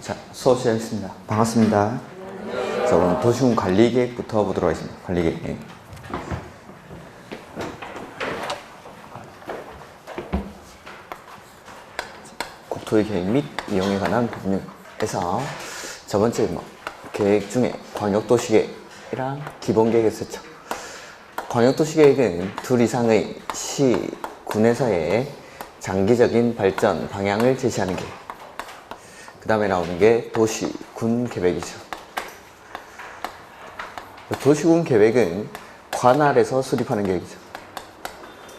자, 수업 시작하겠습니다. 반갑습니다. 자, 오늘 도시군 관리계획부터 보도록 하겠습니다. 관리계획. 국토의 계획 및 이용에 관한 법률에서 첫 번째 계획 중에 광역도시계획이랑 기본계획을 썼죠. 광역도시계획은 둘 이상의 시, 군에서의 장기적인 발전 방향을 제시하는 계획. 그 다음에 나오는 게 도시, 군 계획이죠. 도시군 계획은 관할에서 수립하는 계획이죠.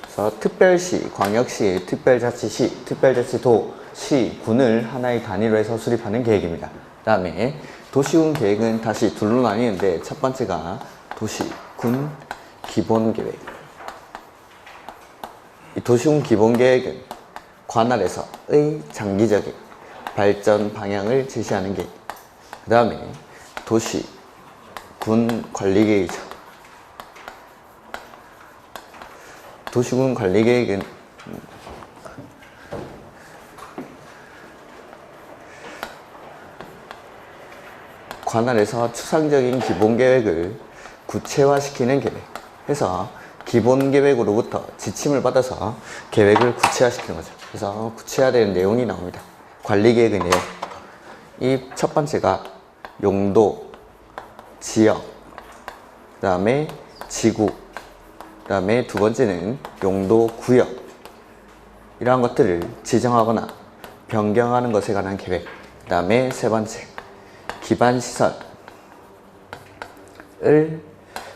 그래서 특별시, 광역시, 특별자치시, 특별자치도, 시, 군을 하나의 단위로 해서 수립하는 계획입니다. 그 다음에 도시군 계획은 다시 둘로 나뉘는데 첫 번째가 도시, 군, 기본계획. 이 도시군 기본계획은 관할에서의 장기적인 발전 방향을 제시하는 계획. 그 다음에 도시, 군 관리계획이죠. 도시군 관리계획은 관할에서 추상적인 기본계획을 구체화시키는 계획 해서 기본계획으로부터 지침을 받아서 계획을 구체화시키는 거죠. 그래서 구체화되는 내용이 나옵니다. 관리계획의 내용. 이 첫 번째가 용도, 지역, 그 다음에 지구, 그 다음에 두 번째는 용도, 구역 이러한 것들을 지정하거나 변경하는 것에 관한 계획. 그 다음에 세 번째 기반시설을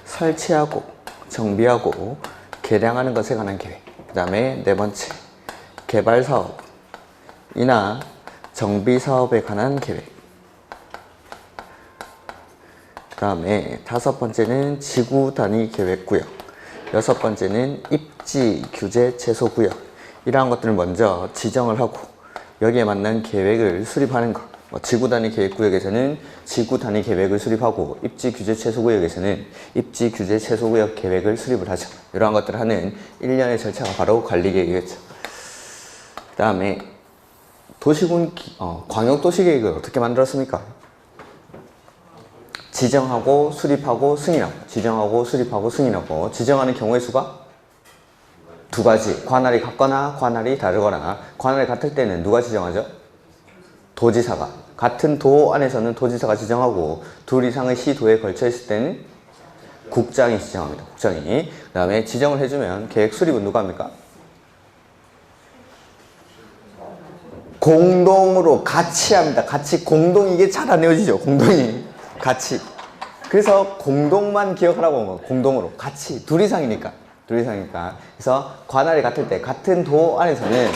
설치하고 정비하고 개량하는 것에 관한 계획. 그 다음에 네 번째 개발사업이나 정비사업에 관한 계획. 그 다음에 다섯 번째는 지구 단위 계획구역, 여섯 번째는 입지 규제 최소 구역. 이러한 것들을 먼저 지정을 하고 여기에 맞는 계획을 수립하는 것. 지구 단위 계획구역에서는 지구 단위 계획을 수립하고 입지 규제 최소 구역에서는 입지 규제 최소 구역 계획을 수립을 하죠. 이러한 것들을 하는 일련의 절차가 바로 관리계획이겠죠. 그 다음에 도시군 광역도시계획을 어떻게 만들었습니까? 지정하고 수립하고 승인하고, 지정하고 수립하고 승인하고. 지정하는 경우의 수가 두 가지. 관할이 같거나 관할이 다르거나. 관할이 같을 때는 누가 지정하죠? 도지사가. 같은 도 안에서는 도지사가 지정하고 둘 이상의 시도에 걸쳐 있을 때는 국장이 지정합니다. 국장이. 그 다음에 지정을 해주면 계획 수립은 누가 합니까? 공동으로 같이 합니다. 같이 공동. 이게 잘 안 외워지죠? 공동이 같이. 그래서 공동만 기억하라고 한 거. 공동으로 같이. 둘 이상이니까. 그래서 관할이 같을 때 같은 도 안에서는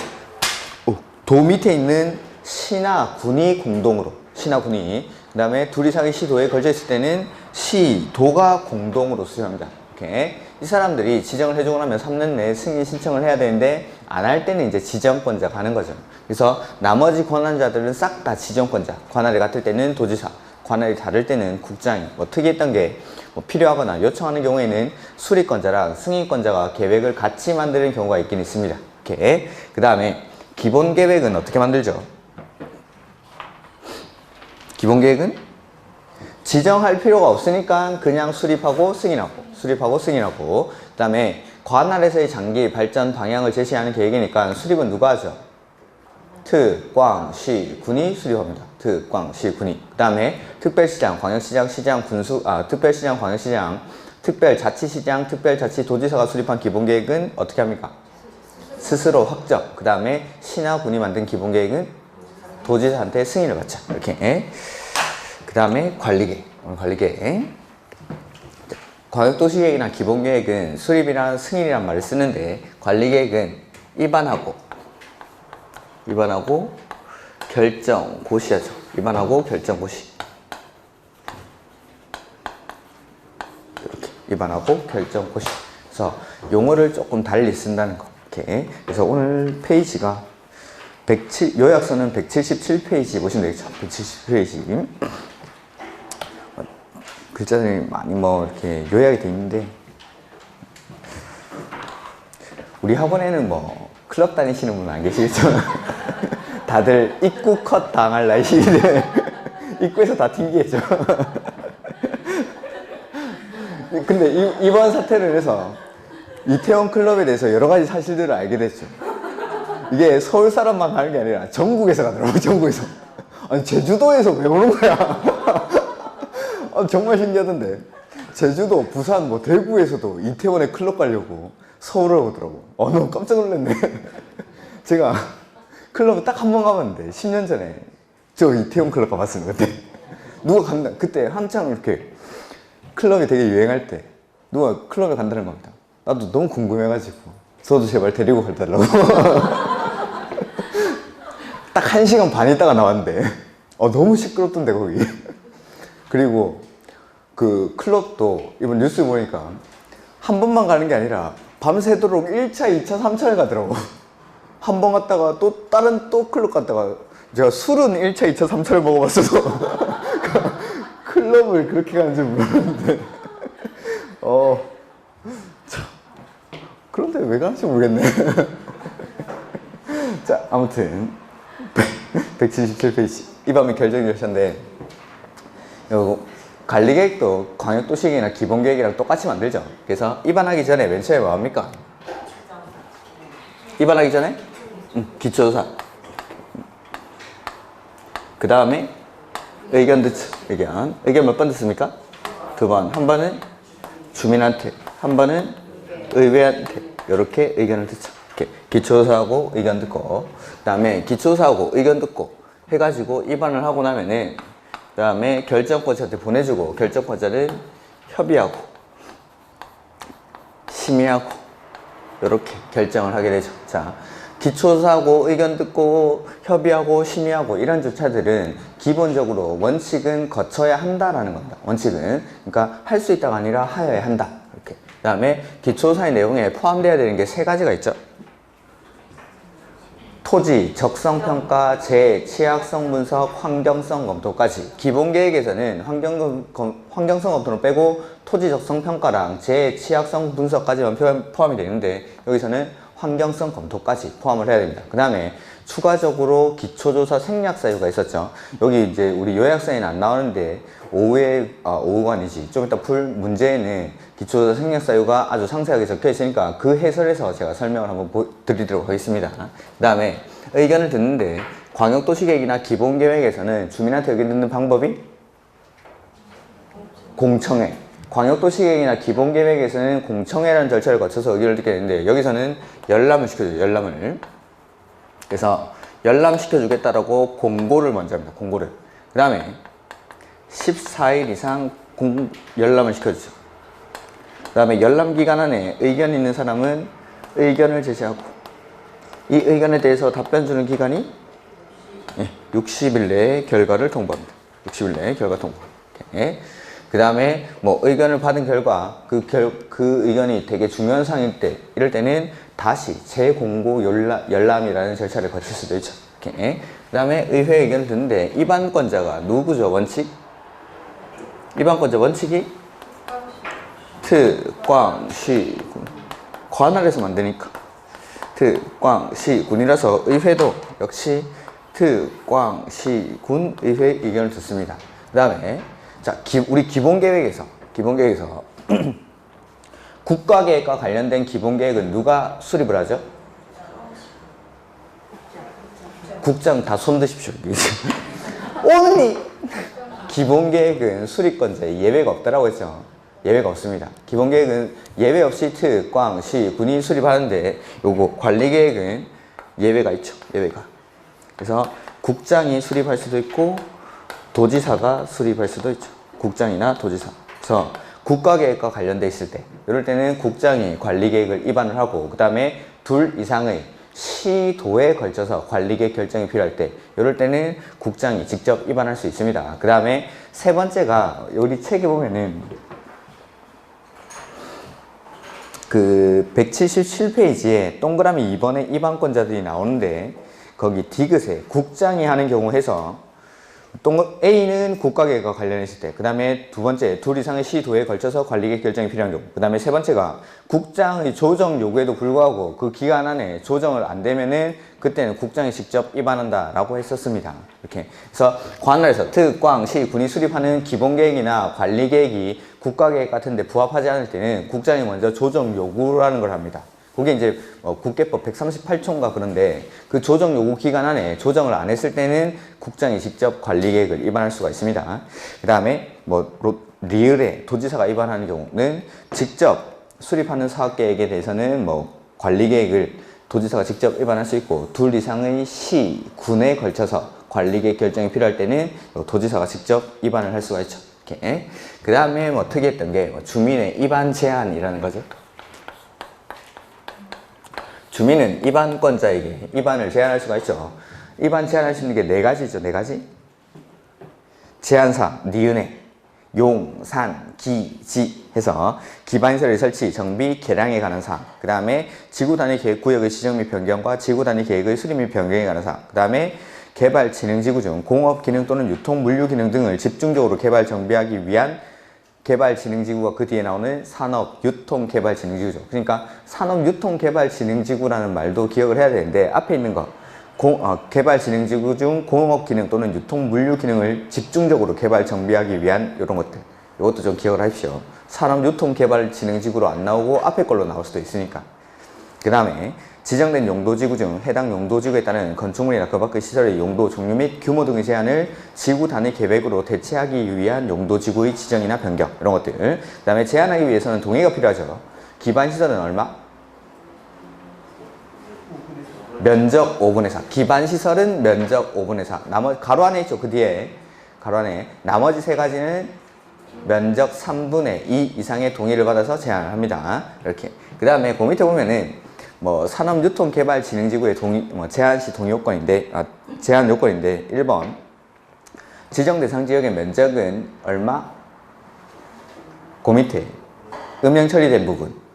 도 밑에 있는 시나 군이 공동으로. 시나 군이. 그 다음에 둘 이상의 시도에 걸쳐 있을 때는 시, 도가 공동으로 수립합니다. 이렇게. 이 사람들이 지정을 해주고 나면 3년 내에 승인 신청을 해야 되는데 안 할 때는 이제 지정권자가 하는 거죠. 그래서 나머지 권한자들은 싹 다 지정권자. 관할이 같을 때는 도지사, 관할이 다를 때는 국장이. 특이했던 게 필요하거나 요청하는 경우에는 수립권자랑 승인권자가 계획을 같이 만드는 경우가 있긴 있습니다. 이렇게. 그 다음에 기본계획은 어떻게 만들죠? 기본계획은 지정할 필요가 없으니까 그냥 수립하고 승인하고. 그 다음에 관할에서의 장기 발전 방향을 제시하는 계획이니까 수립은 누가 하죠? 특, 광, 시, 군이 수립합니다. 특, 광, 시, 군이. 그 다음에 특별시장, 광역시장, 시장, 특별시장, 광역시장, 특별자치시장, 특별자치도지사가 수립한 기본계획은 어떻게 합니까? 스스로 확정. 그 다음에 시나 군이 만든 기본계획은 도지사한테 승인을 받죠. 이렇게. 그 다음에 관리계획. 관리계획. 광역도시계획이나 기본계획은 수립이란 승인이란 말을 쓰는데 관리계획은 입안하고 결정 고시하죠. 입안하고 결정 고시. 이렇게 입안하고 결정 고시. 그래서 용어를 조금 달리 쓴다는 거. 이렇게. 그래서 오늘 페이지가 요약서는 177페이지 보시면 되겠죠. 177페이지. 글자들이 많이 이렇게 요약이 돼 있는데 우리 학원에는 클럽 다니시는 분 안 계시겠죠? 다들 입구 컷 당할 나이인데 입구에서 다 튕기겠죠. 근데 이번 사태를 해서 이태원 클럽에 대해서 여러 가지 사실들을 알게 됐죠. 이게 서울 사람만 가는 게 아니라 전국에서 가더라고요. 전국에서. 아니 제주도에서 왜 오는 거야? 아, 정말 신기하던데. 제주도, 부산, 뭐 대구에서도 이태원에 클럽 가려고 서울을 오더라고. 너무 깜짝 놀랐네. 제가 클럽을 딱 한 번 가봤는데 10년 전에 저 이태원 클럽 가봤습니다. 그때 누가 간다. 그때 한창 이렇게 클럽이 되게 유행할 때 누가 클럽에 간다는 겁니다. 나도 너무 궁금해가지고 저도 제발 데리고 가달라고. 딱 1시간 반 있다가 나왔는데 너무 시끄럽던데 거기. 그리고 그 클럽도 이번 뉴스 보니까 한 번만 가는 게 아니라 밤새도록 1차, 2차, 3차를 가더라고. 한 번 갔다가 또 다른 또 클럽 갔다가 제가 술은 1차, 2차, 3차를 먹어봤어서 클럽을 그렇게 가는 줄 몰랐는데 그런데 왜 가는지 모르겠네. 자, 아무튼 177페이지 이 밤에 결정되셨는데 요거 관리계획도 광역도시계획이나 기본계획이랑 똑같이 만들죠. 그래서 입안하기 전에 맨 처음에 뭐합니까? 입안하기 전에 기초조사, 그 다음에 의견 듣죠. 의견 몇 번 듣습니까? 2번. 한 번은 주민한테, 한 번은 의회한테 이렇게 의견을 듣죠. 이렇게 기초조사하고 의견 듣고, 그 다음에 기초조사하고 의견 듣고 해가지고 입안을 하고 나면은 그 다음에 결정권자한테 보내주고, 결정권자는 협의하고 심의하고 이렇게 결정을 하게 되죠. 자, 기초조사하고 의견 듣고 협의하고 심의하고 이런 절차들은 기본적으로 원칙은 거쳐야 한다라는 겁니다. 원칙은 그러니까 할 수 있다가 아니라 하여야 한다. 이렇게. 그 다음에 기초조사의 내용에 포함되어야 되는 게 3가지가 있죠. 토지, 적성평가, 취약성 분석, 환경성 검토까지. 기본계획에서는 환경성 검토는 빼고 토지 적성평가랑 취약성 분석까지만 포함이 되는데 여기서는 환경성 검토까지 포함을 해야 됩니다. 그 다음에 추가적으로 기초조사 생략사유가 있었죠. 여기 이제 우리 요약서에는 안 나오는데 오후가 아니지. 좀 이따 풀 문제에는 기초조사 생략사유가 아주 상세하게 적혀 있으니까 그 해설에서 제가 설명을 한번 드리도록 하겠습니다. 그 다음에 의견을 듣는데 광역도시계획이나 기본계획에서는 주민한테 의견 듣는 방법이 공청회. 광역도시계획이나 기본계획에서는 공청회라는 절차를 거쳐서 의견을 듣게 되는데 여기서는 열람을 시켜줘요. 열람을. 그래서 열람시켜주겠다라고 공고를 먼저 합니다. 공고를. 그 다음에 14일 이상 열람을 시켜주죠. 그 다음에 열람기간 안에 의견 있는 사람은 의견을 제시하고 이 의견에 대해서 답변 주는 기간이 60일 내에 결과를 통보합니다. 60일 내에 결과 통보. 그 다음에 뭐 의견을 받은 결과 그 의견이 되게 중요한 사항일 때 이럴 때는 다시 재공고 열람이라는 절차를 거칠 수도 있죠. 그 다음에 의회 의견을 듣는데 입안권자가 누구죠? 원칙? 입안권자 원칙이 특광시군. 관할에서 만드니까 특광시군이라서 의회도 역시 특광시군 의회 의견을 듣습니다. 그 다음에 자, 우리 기본계획에서 국가계획과 관련된 기본계획은 누가 수립을 하죠? 국장 다 손 드십시오. 오늘이 기본계획은 수립권자에 예외가 없다라고 했죠. 예외가 없습니다. 기본계획은 예외 없이 특광시군이 수립하는데 요거 관리계획은 예외가 있죠. 예외가. 그래서 국장이 수립할 수도 있고 도지사가 수립할 수도 있죠. 국장이나 도지사. 그래서 국가계획과 관련돼 있을 때 이럴 때는 국장이 관리계획을 입안을 하고 그 다음에 2 이상의 시도에 걸쳐서 관리계획 결정이 필요할 때 이럴 때는 국장이 직접 입안할 수 있습니다. 그 다음에 3번째가 우리 책에 보면은 그 177페이지에 동그라미 2번에 입안권자들이 나오는데 거기 디귿에 국장이 하는 경우 해서 A는 국가계획과 관련했을 때, 그 다음에 두 번째, 둘 이상의 시도에 걸쳐서 관리계획 결정이 필요한 경우, 그 다음에 세 번째가 국장의 조정 요구에도 불구하고 그 기간 안에 조정을 안 되면은 그때는 국장이 직접 입안한다 라고 했었습니다. 이렇게. 그래서 관할에서 특, 광, 시, 군이 수립하는 기본계획이나 관리계획이 국가계획 같은 데 부합하지 않을 때는 국장이 먼저 조정 요구라는 걸 합니다. 그게 이제 국계법 138조인가 그런데 그 조정 요구 기간 안에 조정을 안 했을 때는 국장이 직접 관리계획을 입안할 수가 있습니다. 그 다음에 리을에 도지사가 입안하는 경우는 직접 수립하는 사업계획에 대해서는 관리계획을 도지사가 직접 입안할 수 있고, 둘 이상의 시, 군에 걸쳐서 관리계획 결정이 필요할 때는 도지사가 직접 입안을 할 수가 있죠. 이렇게. 그 다음에 특이했던 게 주민의 입안 제한이라는 거죠. 주민은 입안권자에게 입안을 제한할 수가 있죠. 입안 제한할 수 있는 게 네 가지죠. 네 가지. 제한사, 니은에, 용, 산, 기, 지 해서 기반시설의 설치, 정비, 개량에 관한 사항, 그 다음에 지구단위 계획 구역의 지정 및 변경과 지구단위 계획의 수립 및 변경에 관한 사항, 그 다음에 개발 진행지구 중 공업 기능 또는 유통 물류 기능 등을 집중적으로 개발 정비하기 위한 개발진흥지구가 그 뒤에 나오는 산업유통개발진흥지구죠. 그러니까 산업유통개발진흥지구라는 말도 기억을 해야 되는데, 앞에 있는 거 개발진흥지구 중 공업기능 또는 유통물류기능을 집중적으로 개발 정비하기 위한 이런 것들, 이것도 좀 기억을 하십시오. 산업유통개발진흥지구로 안 나오고 앞에 걸로 나올 수도 있으니까. 그 다음에 지정된 용도지구 중 해당 용도지구에 따른 건축물이나 그 밖의 시설의 용도, 종류 및 규모 등의 제한을 지구 단위 계획으로 대체하기 위한 용도지구의 지정이나 변경, 이런 것들. 그 다음에 제한하기 위해서는 동의가 필요하죠. 기반시설은 얼마? 면적 5분의 4. 기반시설은 면적 5분의 4. 나머지 가로 안에 있죠. 그 뒤에 가로 안에 나머지 세 가지는 면적 3분의 2 이상의 동의를 받아서 제한을 합니다. 이렇게. 그 다음에 그 밑에 보면은 산업유통개발진흥지구의 제한시 동의 요건인데, 제한 요건인데, 1번. 지정 대상 지역의 면적은 얼마? 그 밑에. 음영 처리된 부분.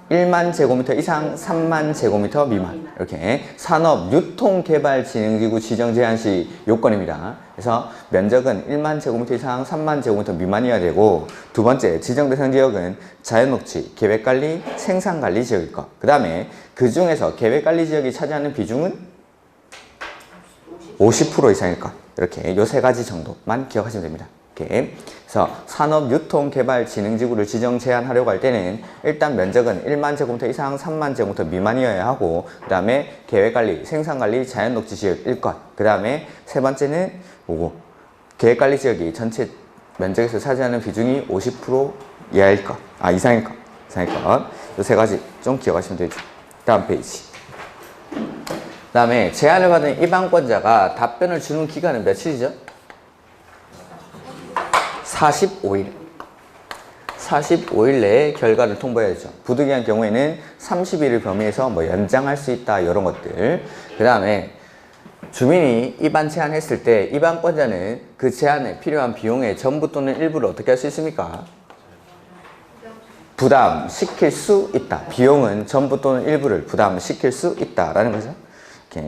1만 제곱미터 이상 3만 제곱미터 미만. 이렇게. 산업유통개발진흥지구 지정 제한시 요건입니다. 그래서 면적은 1만 제곱미터 이상 3만 제곱미터 미만이어야 되고, 두 번째, 지정 대상 지역은 자연녹지, 계획관리, 생산관리 지역일 것. 그 다음에 그 중에서 계획관리 지역이 차지하는 비중은 50% 이상일 것. 이렇게 요 세 가지 정도만 기억하시면 됩니다. 이렇게. 그래서 산업유통개발진흥지구를 지정 제한하려고 할 때는 일단 면적은 1만 제곱미터 이상 3만 제곱미터 미만이어야 하고, 그 다음에 계획관리, 생산관리, 자연녹지 지역일 것. 그 다음에 세 번째는 뭐고, 계획관리 지역이 전체 면적에서 차지하는 비중이 50% 이하일 것. 이상일 것. 이상일 것. 요 세 가지 좀 기억하시면 되죠. 다음 페이지. 그 다음에 제안을 받은 입안권자가 답변을 주는 기간은 며칠이죠? 45일. 45일 내에 결과를 통보해야죠. 부득이한 경우에는 30일을 범위해서 연장할 수 있다, 이런 것들. 그 다음에 주민이 입안 제안했을 때 입안권자는 그 제안에 필요한 비용의 전부 또는 일부를 어떻게 할 수 있습니까? 부담시킬 수 있다. 비용은 전부 또는 일부를 부담시킬 수 있다라는 거죠.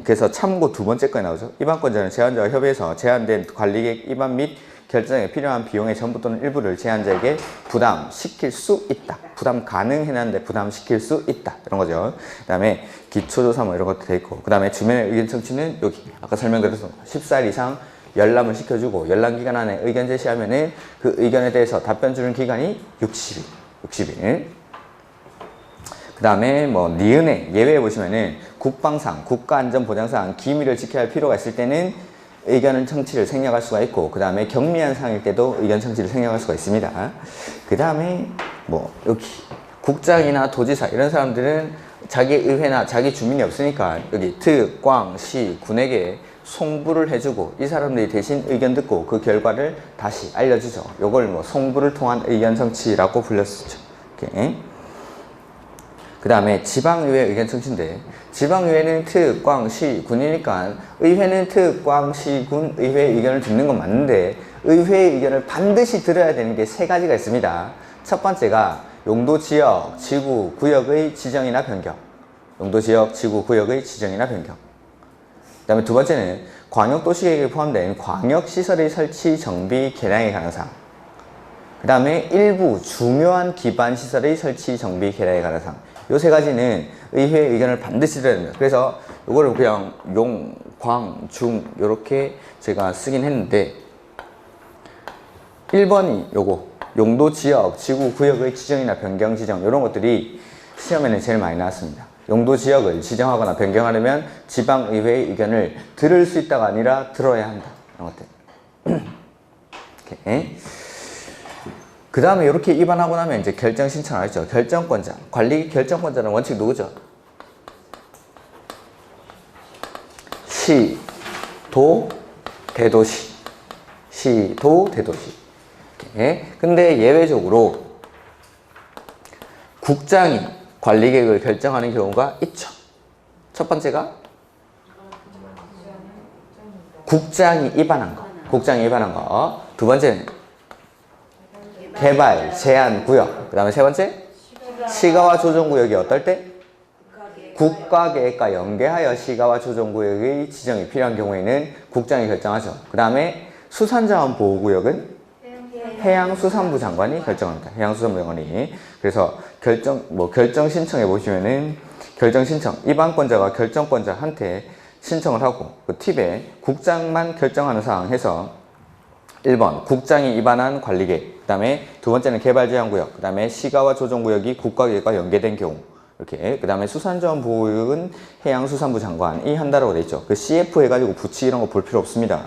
그래서 참고 두 번째 거에 나오죠. 입안권자는 제안자와 협의해서 제안된 관리계획 입안 및 결정에 필요한 비용의 전부 또는 일부를 제안자에게 부담시킬 수 있다. 부담 가능해놨는데 부담시킬 수 있다. 이런 거죠. 그 다음에 기초조사 이런 것도 돼 있고, 그 다음에 주민의 의견 청취는 여기 아까 설명드렸던 14일 이상 열람을 시켜주고, 열람기간 안에 의견 제시하면은 그 의견에 대해서 답변 주는 기간이 60일. 그 다음에 니은의 예외에 보시면은 국방상, 국가안전보장상 기밀을 지켜야 할 필요가 있을 때는 의견 청취를 생략할 수가 있고, 그 다음에 경미한 사항일 때도 의견 청취를 생략할 수가 있습니다. 그 다음에 여기 국장이나 도지사 이런 사람들은 자기 의회나 자기 주민이 없으니까 여기 특, 광, 시, 군에게 송부를 해주고, 이 사람들이 대신 의견 듣고 그 결과를 다시 알려주죠. 요걸 송부를 통한 의견 청취라고 불렸었죠. 이렇게. 그 다음에 지방의회 의견 청취인데, 지방의회는 특, 광, 시, 군이니까 의회는 특, 광, 시, 군, 의회의 의견을 듣는 건 맞는데, 의회의 의견을 반드시 들어야 되는 게 세 가지가 있습니다. 첫 번째가 용도지역, 지구, 구역의 지정이나 변경. 용도지역, 지구, 구역의 지정이나 변경. 그 다음에 두 번째는 광역도시계획에 포함된 광역시설의 설치, 정비, 개량에 관한 사항. 그 다음에 일부 중요한 기반시설의 설치, 정비, 개량에 관한 사항. 요 세 가지는 의회의 의견을 반드시 들어야 됩니다. 그래서 요거를 그냥 용, 광, 중 요렇게 제가 쓰긴 했는데 1번이 요거 용도, 지역, 지구, 구역의 지정이나 변경 지정 이런 것들이 시험에는 제일 많이 나왔습니다. 용도, 지역을 지정하거나 변경하려면 지방의회의 의견을 들을 수 있다가 아니라 들어야 한다. 이런 것들. 오케이. 그 다음에 이렇게 입안하고 나면 이제 결정 신청을 하죠. 결정권자. 관리 결정권자는 원칙 누구죠? 시, 도, 대도시. 시, 도, 대도시. 오케이. 근데 예외적으로 국장이 관리계획을 결정하는 경우가 있죠. 첫 번째가 국장이 입안한 거. 국장이 입안한 거. 두 번째는 개발, 제한, 구역. 그 다음에 세 번째 시가와 조정구역이 어떨 때? 국가계획과 연계하여 시가와 조정구역의 지정이 필요한 경우에는 국장이 결정하죠. 그 다음에 수산자원보호구역은 해양수산부 장관이 결정합니다. 해양수산부 장관이. 그래서 결정 신청해 보시면은 결정 신청, 입안권자가 결정권자한테 신청을 하고 그 팁에 국장만 결정하는 사항 해서 1번 국장이 입안한 관리계획, 그 다음에 두 번째는 개발제한구역, 그 다음에 시가와 조정구역이 국가계획과 연계된 경우 이렇게, 그 다음에 수산자원보호구역은 해양수산부 장관이 한다라고 돼 있죠. 그 CF 해가지고 부치 이런 거 볼 필요 없습니다.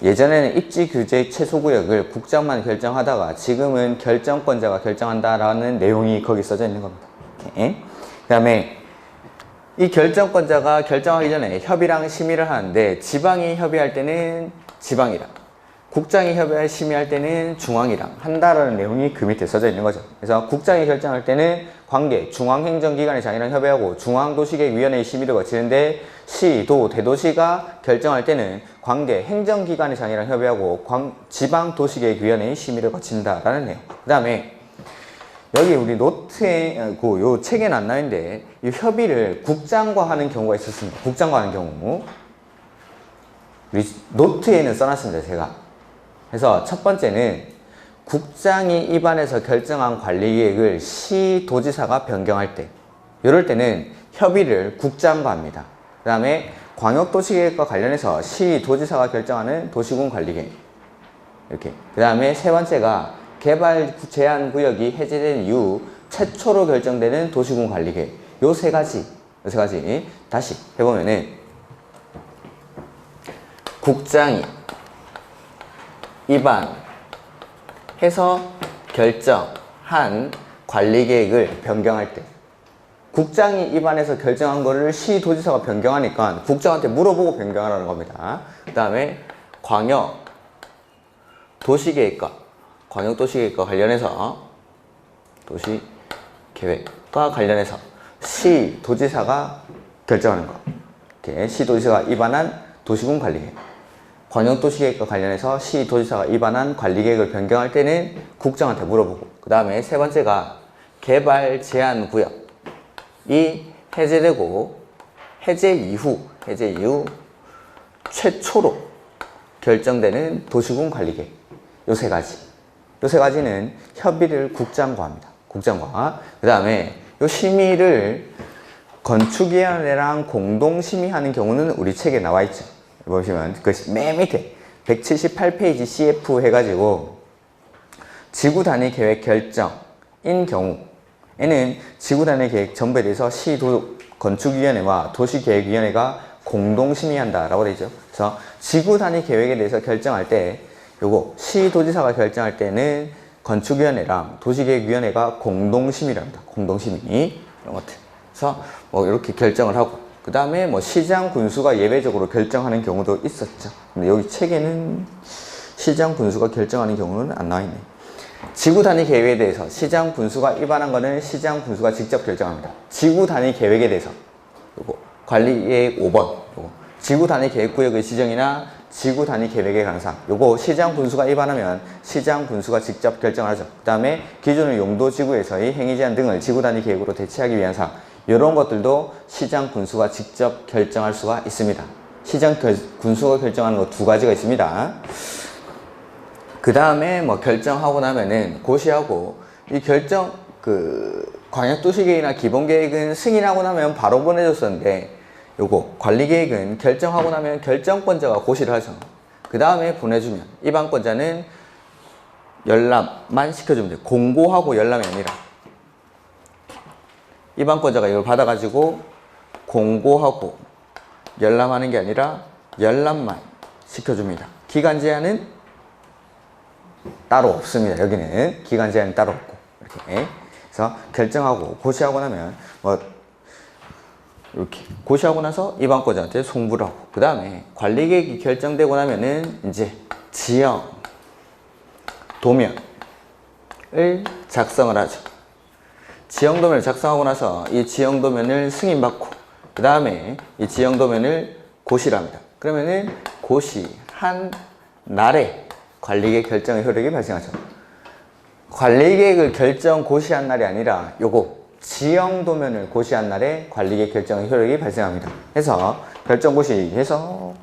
예전에는 입지규제 최소구역을 국장만 결정하다가 지금은 결정권자가 결정한다라는 내용이 거기 써져 있는 겁니다. 그 다음에 이 결정권자가 결정하기 전에 협의랑 심의를 하는데 지방이 협의할 때는 지방이랑 국장이 협의할 심의할 때는 중앙이랑 한다라는 내용이 그 밑에 써져 있는 거죠. 그래서 국장이 결정할 때는 관계 중앙행정기관의 장이랑 협의하고 중앙도시계획위원회의 심의를 거치는데 시, 도, 대도시가 결정할 때는 관계 행정기관의 장이랑 협의하고 지방도시계획위원회의 심의를 거친다라는 내용. 그 다음에 여기 우리 노트에 요 책에는 안 나있는데 이 협의를 국장과 하는 경우가 있었습니다. 국장과 하는 경우 우리 노트에는 써놨습니다. 제가. 그래서 첫 번째는 국장이 입안해서 결정한 관리계획을 시도지사가 변경할 때 이럴 때는 협의를 국장과 합니다. 그 다음에 광역도시계획과 관련해서 시도지사가 결정하는 도시군 관리계획 이렇게. 그 다음에 세 번째가 개발 제한구역이 해제된 이후 최초로 결정되는 도시군 관리계획. 요 세 가지 다시 해보면은 국장이 입안해서 결정한 관리계획을 변경할 때 국장이 입안해서 결정한 거를 시도지사가 변경하니까 국장한테 물어보고 변경하라는 겁니다. 그 다음에 광역도시계획과 관련해서 도시계획과 관련해서 시도지사가 결정하는 거. 이렇게 시도지사가 입안한 도시군 관리계획. 광역도시계획과 관련해서 시도지사가 입안한 관리계획을 변경할 때는 국장한테 물어보고, 그 다음에 세 번째가 개발 제한 구역이 해제되고 해제 이후 최초로 결정되는 도시군 관리계획. 요 세 가지는 협의를 국장과 합니다. 국장과. 그 다음에 요 심의를 건축위원회랑 공동심의하는 경우는 우리 책에 나와 있죠. 보시면 그 맨 밑에 178페이지 CF 해가지고 지구 단위 계획 결정인 경우에는 지구 단위 계획 전부에 대해서 시도 건축위원회와 도시계획위원회가 공동심의한다라고 되어 있죠. 그래서 지구 단위 계획에 대해서 결정할 때 요거 시도지사가 결정할 때는 건축위원회랑 도시계획위원회가 공동심의를 합니다. 공동심의 이런 것들. 그래서 뭐 이렇게 결정을 하고, 그 다음에 뭐 시장 군수가 예외적으로 결정하는 경우도 있었죠. 근데 여기 책에는 시장 군수가 결정하는 경우는 안 나와 있네. 지구 단위 계획에 대해서 시장 군수가 입안한 거는 시장 군수가 직접 결정합니다. 지구 단위 계획에 대해서 요거 관리계획 5번 요거 지구 단위 계획구역의 지정이나 지구 단위 계획의 강상 요거 시장 군수가 입안하면 시장 군수가 직접 결정하죠. 그 다음에 기존의 용도 지구에서의 행위 제한 등을 지구 단위 계획으로 대체하기 위한 사항 이런 것들도 시장 군수가 직접 결정할 수가 있습니다. 시장 군수가 결정하는 거 두 가지가 있습니다. 그 다음에 뭐 결정하고 나면은 고시하고 이 결정 광역도시계획이나 기본계획은 승인하고 나면 바로 보내줬었는데 요거 관리계획은 결정하고 나면 결정권자가 고시를 하죠. 그 다음에 보내주면 입안권자는 열람만 시켜주면 돼요. 공고하고 열람이 아니라 입안권자가 이걸 받아가지고 공고하고 열람하는 게 아니라 열람만 시켜줍니다. 기간 제한은 따로 없습니다. 여기는 기간 제한은 따로 없고 이렇게. 그래서 결정하고 고시하고 나면 뭐 이렇게 고시하고 나서 입안권자한테 송부를 하고 그 다음에 관리계획이 결정되고 나면은 이제 지형 도면을 작성을 하죠. 지형 도면을 작성하고 나서 이 지형 도면을 승인받고 그 다음에 이 지형 도면을 고시를 합니다. 그러면은 고시한 날에 관리계획 결정의 효력이 발생하죠. 관리계획을 고시한 날이 아니라 요거 지형 도면을 고시한 날에 관리계획 결정의 효력이 발생합니다. 해서 결정 고시해서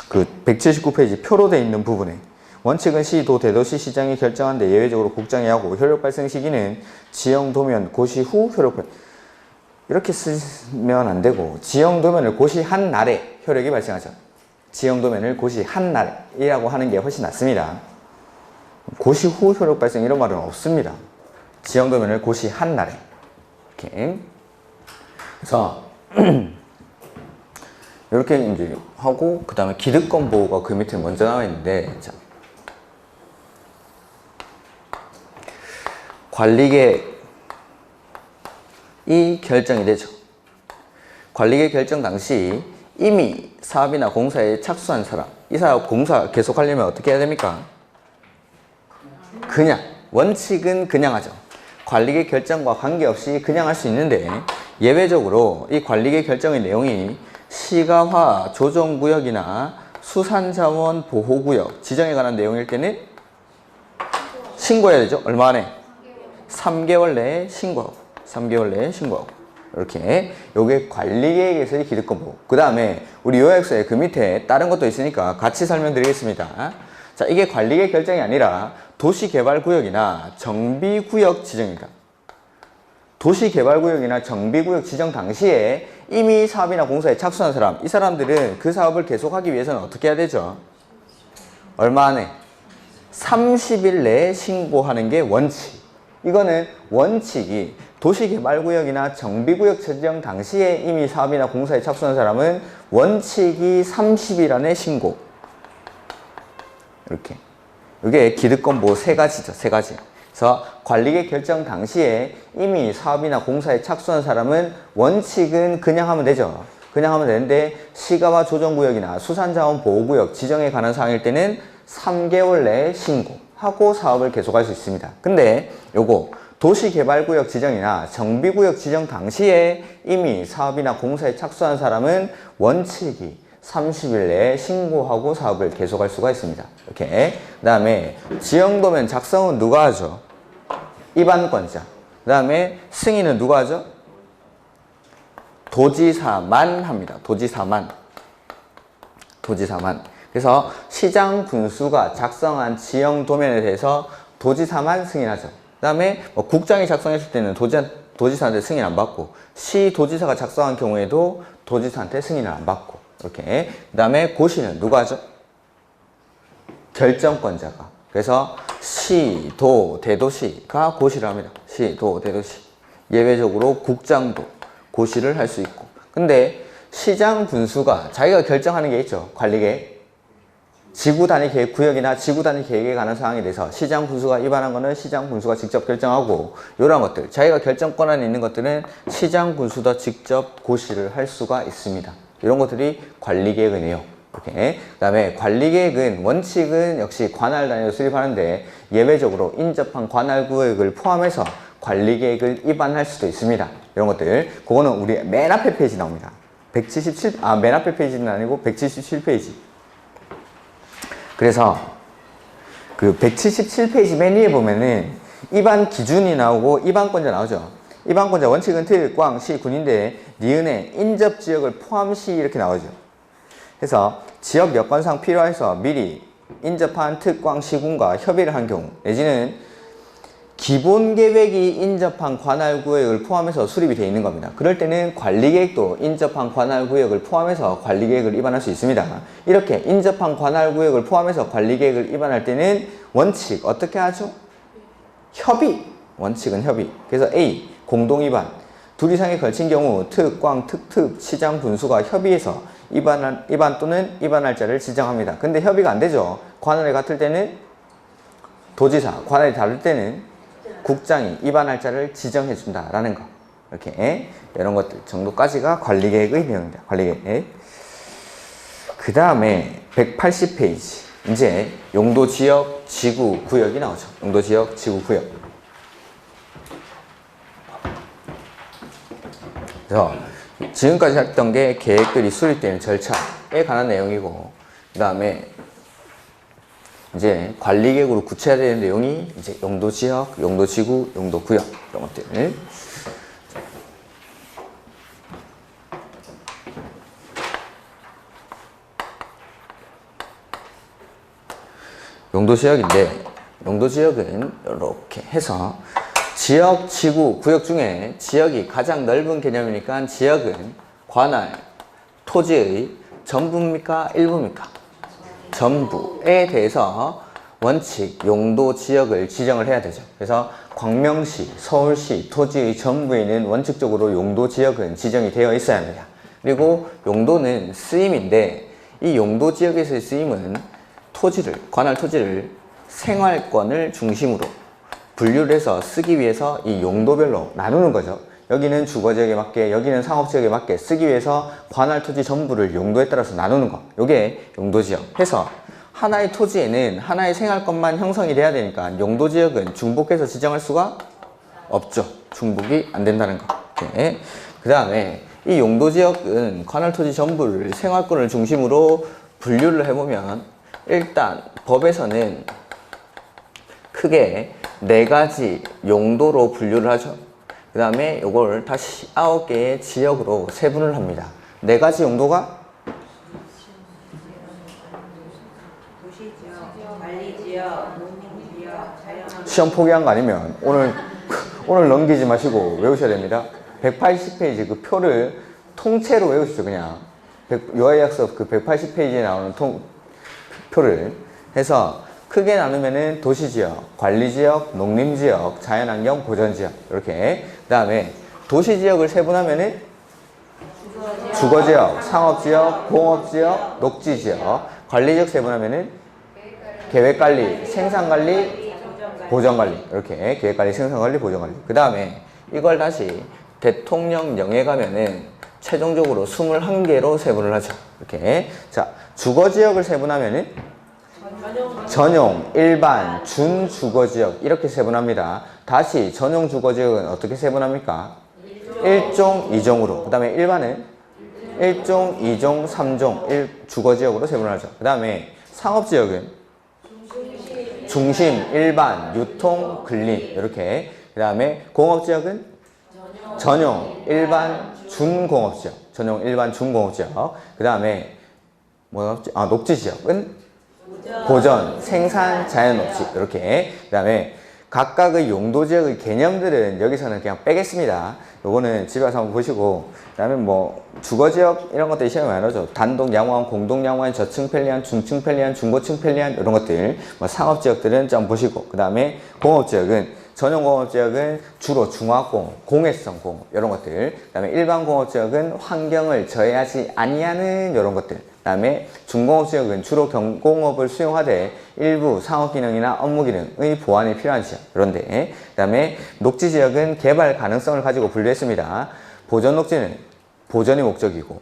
그 179페이지 표로 되어 있는 부분에 원칙은 시, 도, 대도시, 시장이 결정한데 예외적으로 국장이 하고 효력 발생 시기는 지형 도면 고시 후 효력 발생. 이렇게 쓰면 안 되고 지형 도면을 고시한 날에 효력이 발생하죠. 지형 도면을 고시한 날이라고 하는 게 훨씬 낫습니다. 고시 후 효력 발생 이런 말은 없습니다. 지형 도면을 고시한 날에 이렇게. 그래서 이렇게 이제 하고 그 다음에 기득권 보호가 그 밑에 먼저 나와 있는데 자. 관리계획이 결정이 되죠. 관리계획 결정 당시 이미 사업이나 공사에 착수한 사람, 이 사업 공사 계속하려면 어떻게 해야 됩니까? 그냥, 원칙은 그냥 하죠. 관리계획 결정과 관계없이 그냥 할 수 있는데 예외적으로 이 관리계획 결정의 내용이 시가화 조정구역이나 수산자원 보호구역 지정에 관한 내용일 때는 신고해야 되죠. 얼마 안에? 3개월 내에 신고하고 3개월 내에 신고하고 이렇게 요게 관리계획에서의 기득권 보호. 그 다음에 우리 요약서에 그 밑에 다른 것도 있으니까 같이 설명드리겠습니다. 자, 이게 관리계획 결정이 아니라 도시개발구역이나 정비구역 지정입니다. 도시개발구역이나 정비구역 지정 당시에 이미 사업이나 공사에 착수한 사람, 이 사람들은 그 사업을 계속하기 위해서는 어떻게 해야 되죠? 얼마 안에? 30일 내에 신고하는 게 원칙. 이거는 원칙이 도시개발구역이나 정비구역 지정 당시에 이미 사업이나 공사에 착수한 사람은 원칙이 30일 안에 신고. 이렇게. 이게 기득권 보호 세 가지죠. 세 가지. 그래서 관리계획 결정 당시에 이미 사업이나 공사에 착수한 사람은 원칙은 그냥 하면 되죠. 그냥 하면 되는데 시가와 조정구역이나 수산자원 보호구역 지정에 관한 사항일 때는 3개월 내에 신고하고 사업을 계속할 수 있습니다. 근데 요거 도시개발구역 지정이나 정비구역 지정 당시에 이미 사업이나 공사에 착수한 사람은 원칙이 30일 내에 신고하고 사업을 계속할 수가 있습니다. 이렇게. 그 다음에 지형도면 작성은 누가 하죠? 입안권자. 그 다음에 승인은 누가 하죠? 도지사만 합니다. 도지사만. 그래서 시장 군수가 작성한 지형도면에 대해서 도지사만 승인하죠. 그 다음에 뭐 국장이 작성했을 때는 도지사한테 승인 안 받고 시도지사가 작성한 경우에도 도지사한테 승인을 안 받고 이렇게. 그 다음에 고시는 누가 하죠? 결정권자가. 그래서 시, 도, 대도시가 고시를 합니다. 시, 도, 대도시. 예외적으로 국장도 고시를 할 수 있고. 근데 시장 군수가 자기가 결정하는 게 있죠. 관리계획. 지구단위 계획 구역이나 지구단위 계획에 관한 사항에 대해서 시장 군수가 입안한 거는 시장 군수가 직접 결정하고, 이런 것들, 자기가 결정권 안에 있는 것들은 시장 군수도 직접 고시를 할 수가 있습니다. 이런 것들이 관리계획의 내용. 이렇게. 그 다음에 관리계획은 원칙은 역시 관할 단위로 수립하는데 예외적으로 인접한 관할 구역을 포함해서 관리계획을 입안할 수도 있습니다. 이런 것들. 그거는 우리 맨 앞에 페이지 나옵니다. 맨 앞에 페이지는 아니고 177페이지. 그래서 그 177페이지 맨 위에 보면은 입안 기준이 나오고 입안권자 나오죠. 입안권자 원칙은 특, 광, 시, 군인데 니은에 인접지역을 포함시 이렇게 나오죠. 해서 지역 여건상 필요해서 미리 인접한 특광 시군과 협의를 한 경우 내지는 기본 계획이 인접한 관할 구역을 포함해서 수립이 되어 있는 겁니다. 그럴 때는 관리 계획도 인접한 관할 구역을 포함해서 관리 계획을 위반할 수 있습니다. 이렇게 인접한 관할 구역을 포함해서 관리 계획을 위반할 때는 원칙 어떻게 하죠? 협의. 원칙은 협의. 그래서 A 공동 위반. 둘 이상에 걸친 경우 특, 꽝, 특, 시장 분수가 협의해서 위반 또는 위반할 자를 지정합니다. 근데 협의가 안 되죠. 관할이 같을 때는 도지사, 관할이 다를 때는 국장이 위반할 자를 지정해 준다라는 거. 이렇게 이런 것들 정도까지가 관리계획의 내용입니다. 관리계획. 그 다음에 180페이지. 이제 용도 지역, 지구, 구역이 나오죠. 용도 지역, 지구, 구역. 그래서 지금까지 했던 게 계획들이 수립되는 절차에 관한 내용이고, 그 다음에 이제 관리계획으로 구체화되는 내용이 이제 용도 지역, 용도 지구, 용도 구역 이런 것들. 용도 지역인데 용도 지역은 이렇게 해서 지역, 지구, 구역 중에 지역이 가장 넓은 개념이니까 지역은 관할, 토지의 전부입니까? 일부입니까? 전부에 대해서 원칙, 용도 지역을 지정을 해야 되죠. 그래서 광명시, 서울시, 토지의 전부에는 원칙적으로 용도 지역은 지정이 되어 있어야 합니다. 그리고 용도는 쓰임인데 이 용도 지역에서의 쓰임은 토지를, 관할 토지를 생활권을 중심으로 분류를 해서 쓰기 위해서 이 용도별로 나누는 거죠. 여기는 주거지역에 맞게, 여기는 상업지역에 맞게 쓰기 위해서 관할 토지 전부를 용도에 따라서 나누는 거. 요게 용도지역 해서 하나의 토지에는 하나의 생활권만 형성이 돼야 되니까 용도지역은 중복해서 지정할 수가 없죠. 중복이 안 된다는 거. 그 다음에 이 용도지역은 관할 토지 전부를 생활권을 중심으로 분류를 해보면 일단 법에서는 크게 4가지 용도로 분류를 하죠. 그 다음에 이걸 다시 9개의 지역으로 세분을 합니다. 4가지 용도가 도시지역, 관리지역, 농림지역, 자연환경. 시험 포기한 거 아니면 오늘 넘기지 마시고 외우셔야 됩니다. 180페이지 그 표를 통째로 외우시죠. 그냥 요하이학습 그 180페이지에 나오는 표를 해서 크게 나누면은 도시지역, 관리지역, 농림지역, 자연환경, 보전지역 이렇게. 그 다음에 도시지역을 세분하면은 주거지역, 상업지역, 공업지역, 녹지지역. 관리지역 세분하면은 계획관리, 생산관리, 보전관리 이렇게 계획관리, 생산관리, 보전관리. 그 다음에 이걸 다시 대통령령에 가면은 최종적으로 21개로 세분을 하죠. 이렇게. 자, 주거지역을 세분하면은 전용, 일반, 준주거지역 이렇게 세분합니다. 다시 전용 주거지역은 어떻게 세분합니까? 1종, 2종으로. 그 다음에 일반은 1종, 2종, 3종 주거지역으로 세분하죠. 그 다음에 상업지역은 중심, 일반, 유통, 근린 이렇게. 그 다음에 공업지역은 전용, 일반, 준공업지역. 전용, 일반, 준공업지역. 그 다음에 녹지지역은 보전, 생산, 자연녹지 이렇게. 그 다음에 각각의 용도지역의 개념들은 여기서는 그냥 빼겠습니다. 요거는 집에 가서 한번 보시고. 그 다음에 뭐 주거지역 이런 것들이 시험에 많이 나오죠. 단독 양호한, 공동 양호한, 저층 편리한, 중층 편리한, 중고층 편리한 이런 것들. 뭐 상업지역들은 좀 보시고. 그 다음에 공업지역은 전용 공업지역은 주로 중화공업, 공해성 공업 이런 것들. 그 다음에 일반 공업지역은 환경을 저해하지 아니하는 이런 것들. 그 다음에 중공업지역은 주로 경공업을 수용하되 일부 상업기능이나 업무기능의 보완이 필요한 지역. 그런데 그 다음에 녹지지역은 개발 가능성을 가지고 분류했습니다. 보전녹지는 보전이 목적이고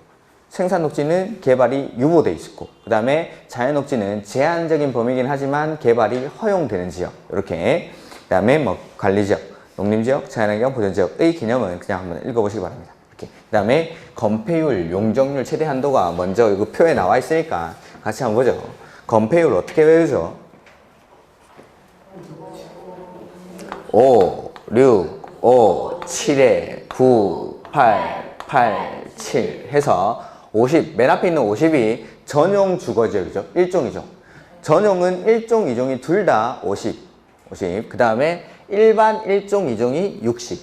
생산녹지는 개발이 유보돼 있고 그 다음에 자연녹지는 제한적인 범위이긴 하지만 개발이 허용되는 지역. 이렇게. 그 다음에 뭐 관리지역, 농림지역, 자연환경, 보전지역의 개념은 그냥 한번 읽어보시기 바랍니다. 그 다음에 건폐율, 용적률, 최대 한도가 먼저 이거 표에 나와 있으니까 같이 한번 보죠. 건폐율 어떻게 외우죠? 5, 6, 5, 7에 9, 8, 8, 7 해서 50, 맨 앞에 있는 50이 전용 주거지역이죠. 1종이죠. 전용은 1종, 2종이 둘 다 50. 그 다음에 일반 1종, 2종이 60.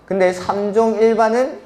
근데 3종 일반은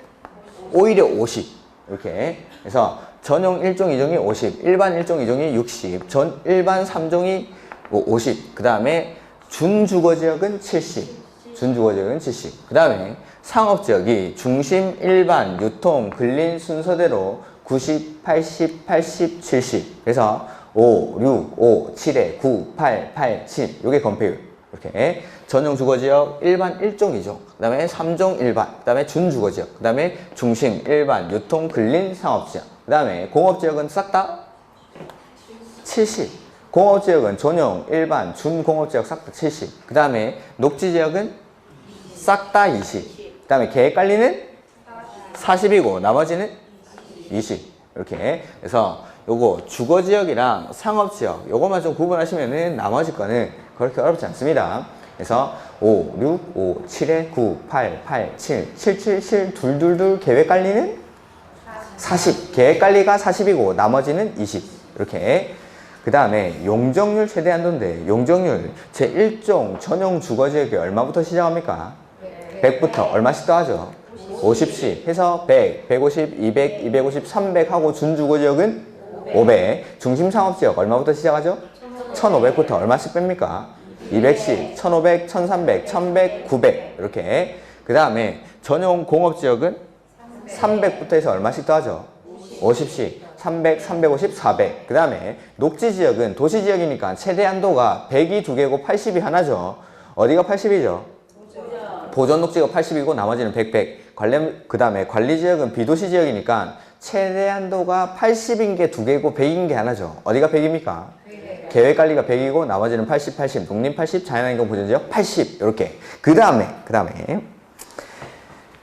오히려 50. 이렇게. 그래서 전용 1종, 2종이 50. 일반 1종, 2종이 60. 일반 3종이 50. 그 다음에 준주거지역은 70. 준주거지역은 70. 그 다음에 상업지역이 중심, 일반, 유통, 근린 순서대로 90, 80, 80, 70. 그래서 5, 6, 5, 7에 9, 8, 8, 7. 요게 건폐율. 이렇게. 전용 주거지역, 일반 1종, 2종. 그 다음에 3종 일반. 그 다음에 준주거지역. 그 다음에 중심, 일반, 유통, 근린, 상업지역. 그 다음에 공업지역은 싹 다 70. 공업지역은 전용, 일반, 준공업지역 싹 다 70. 그 다음에 녹지지역은 싹 다 20. 그 다음에 계획관리는 40이고 나머지는 20. 이렇게. 그래서 요거 주거지역이랑 상업지역 요거만 좀 구분하시면은 나머지 거는 그렇게 어렵지 않습니다. 그래서 5, 6, 5, 7에 9, 8, 8, 7, 7, 7, 7, 둘 계획관리는 40. 계획관리가 40이고 나머지는 20. 이렇게. 그 다음에 용적률 최대 한도인데 용적률 제1종 전용 주거지역이 얼마부터 시작합니까? 100부터 얼마씩 더하죠? 50씩 해서 100, 150, 200, 250, 300 하고 준주거지역은 500. 중심상업지역 얼마부터 시작하죠? 1500부터 얼마씩 뺍니까? 200씩, 1500, 1300, 1100, 900 이렇게. 그 다음에 전용 공업지역은 300부터 해서 얼마씩 더하죠? 50씩, 300, 350, 400. 그 다음에 녹지지역은 도시지역이니까 최대 한도가 100이 2개고 80이 하나죠. 어디가 80이죠? 보존 녹지가 80이고 나머지는 100. 그 다음에 관리지역은 비도시지역이니까 최대 한도가 80인 게 2개고 100인 게 하나죠. 어디가 100입니까? 계획관리가 100이고 나머지는 80, 80. 농림 80, 자연환경 보존지역 80. 이렇게. 그 다음에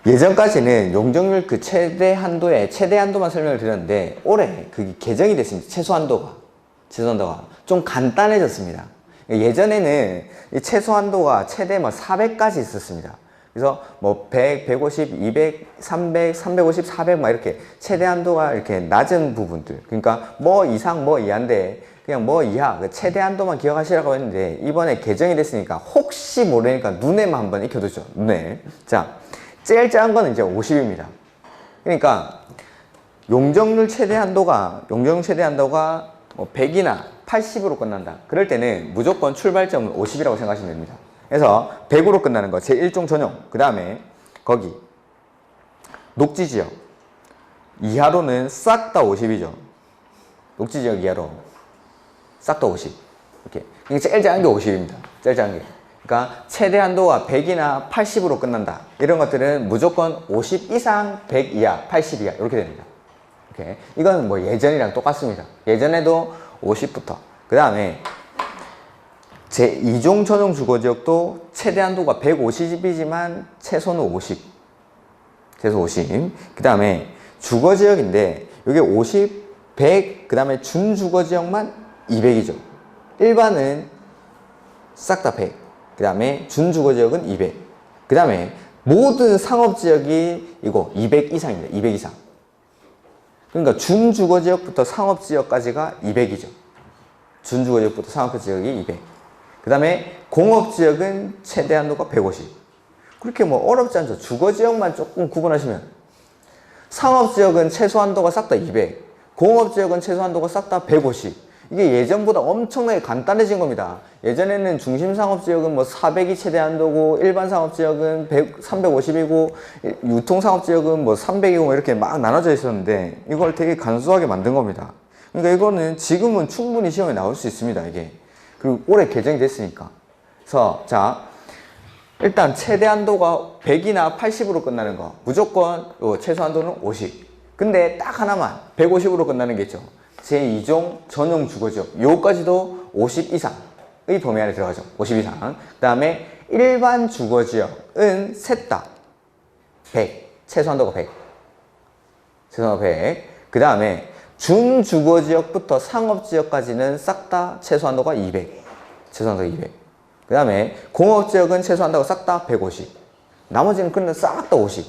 예전까지는 용적률 그 최대 한도만 설명을 드렸는데 올해 그게 개정이 됐습니다. 최소 한도가 좀 간단해졌습니다. 예전에는 이 최소 한도가 최대 400까지 있었습니다. 그래서 100, 150, 200, 300, 350, 400 막 이렇게 최대 한도가 이렇게 낮은 부분들. 그러니까 뭐 이상 뭐 이하인데 그냥 뭐 이하 그 최대 한도만 기억하시라고 했는데 이번에 개정이 됐으니까 혹시 모르니까 눈에만 한번 익혀두죠. 눈에. 자, 제일 작은 거는 이제 50입니다. 그러니까 용적률 최대 한도가 100이나 80으로 끝난다. 그럴 때는 무조건 출발점은 50이라고 생각하시면 됩니다. 그래서 100으로 끝나는 거 제1종 전용. 그 다음에 거기 녹지지역 이하로는 싹 다 50이죠. 녹지지역 이하로 싹 다 50. 이렇게. 그러니까 제일 작은 게 50입니다. 제일 작은 게. 그러니까 최대 한도가 100이나 80으로 끝난다. 이런 것들은 무조건 50 이상, 100 이하, 80 이하 이렇게 됩니다. 이렇게. 이건 뭐 예전이랑 똑같습니다. 예전에도 50부터. 그 다음에 제2종 전용 주거지역도 최대 한도가 150이지만 최소는 50. 최소 50. 그 다음에 주거지역인데 이게 50, 100, 그 다음에 준주거지역만 200이죠. 일반은 싹 다 100. 그 다음에 준주거지역은 200. 그 다음에 모든 상업지역이 이거 200 이상입니다. 200 이상. 그러니까 준주거지역부터 상업지역까지가 200이죠. 준주거지역부터 상업지역이 200. 그 다음에 공업지역은 최대 한도가 150. 그렇게 뭐 어렵지 않죠. 주거지역만 조금 구분하시면. 상업지역은 최소 한도가 싹 다 200. 공업지역은 최소 한도가 싹 다 150. 이게 예전보다 엄청나게 간단해진 겁니다. 예전에는 중심상업지역은 뭐 400이 최대 한도고 일반 상업지역은 350이고 유통상업지역은 뭐 300이고 뭐 이렇게 막 나눠져 있었는데 이걸 되게 간소하게 만든 겁니다. 그러니까 이거는 지금은 충분히 시험에 나올 수 있습니다. 이게. 그리고 올해 개정이 됐으니까. 그래서 자 일단 최대 한도가 100이나 80으로 끝나는 거 무조건 최소 한도는 50. 근데 딱 하나만 150으로 끝나는 게 있죠. 제2종 전용 주거지역 요까지도 50 이상의 범위 안에 들어가죠. 50 이상. 그 다음에 일반 주거지역은 셋 다 100. 최소 한도가 100. 최소 한도가 100. 그 다음에 준주거지역부터 상업지역까지는 싹 다 최소 한도가 200. 최소 한도가 200. 그 다음에 공업지역은 최소 한도가 싹 다 150. 나머지는 그냥 싹 다 50.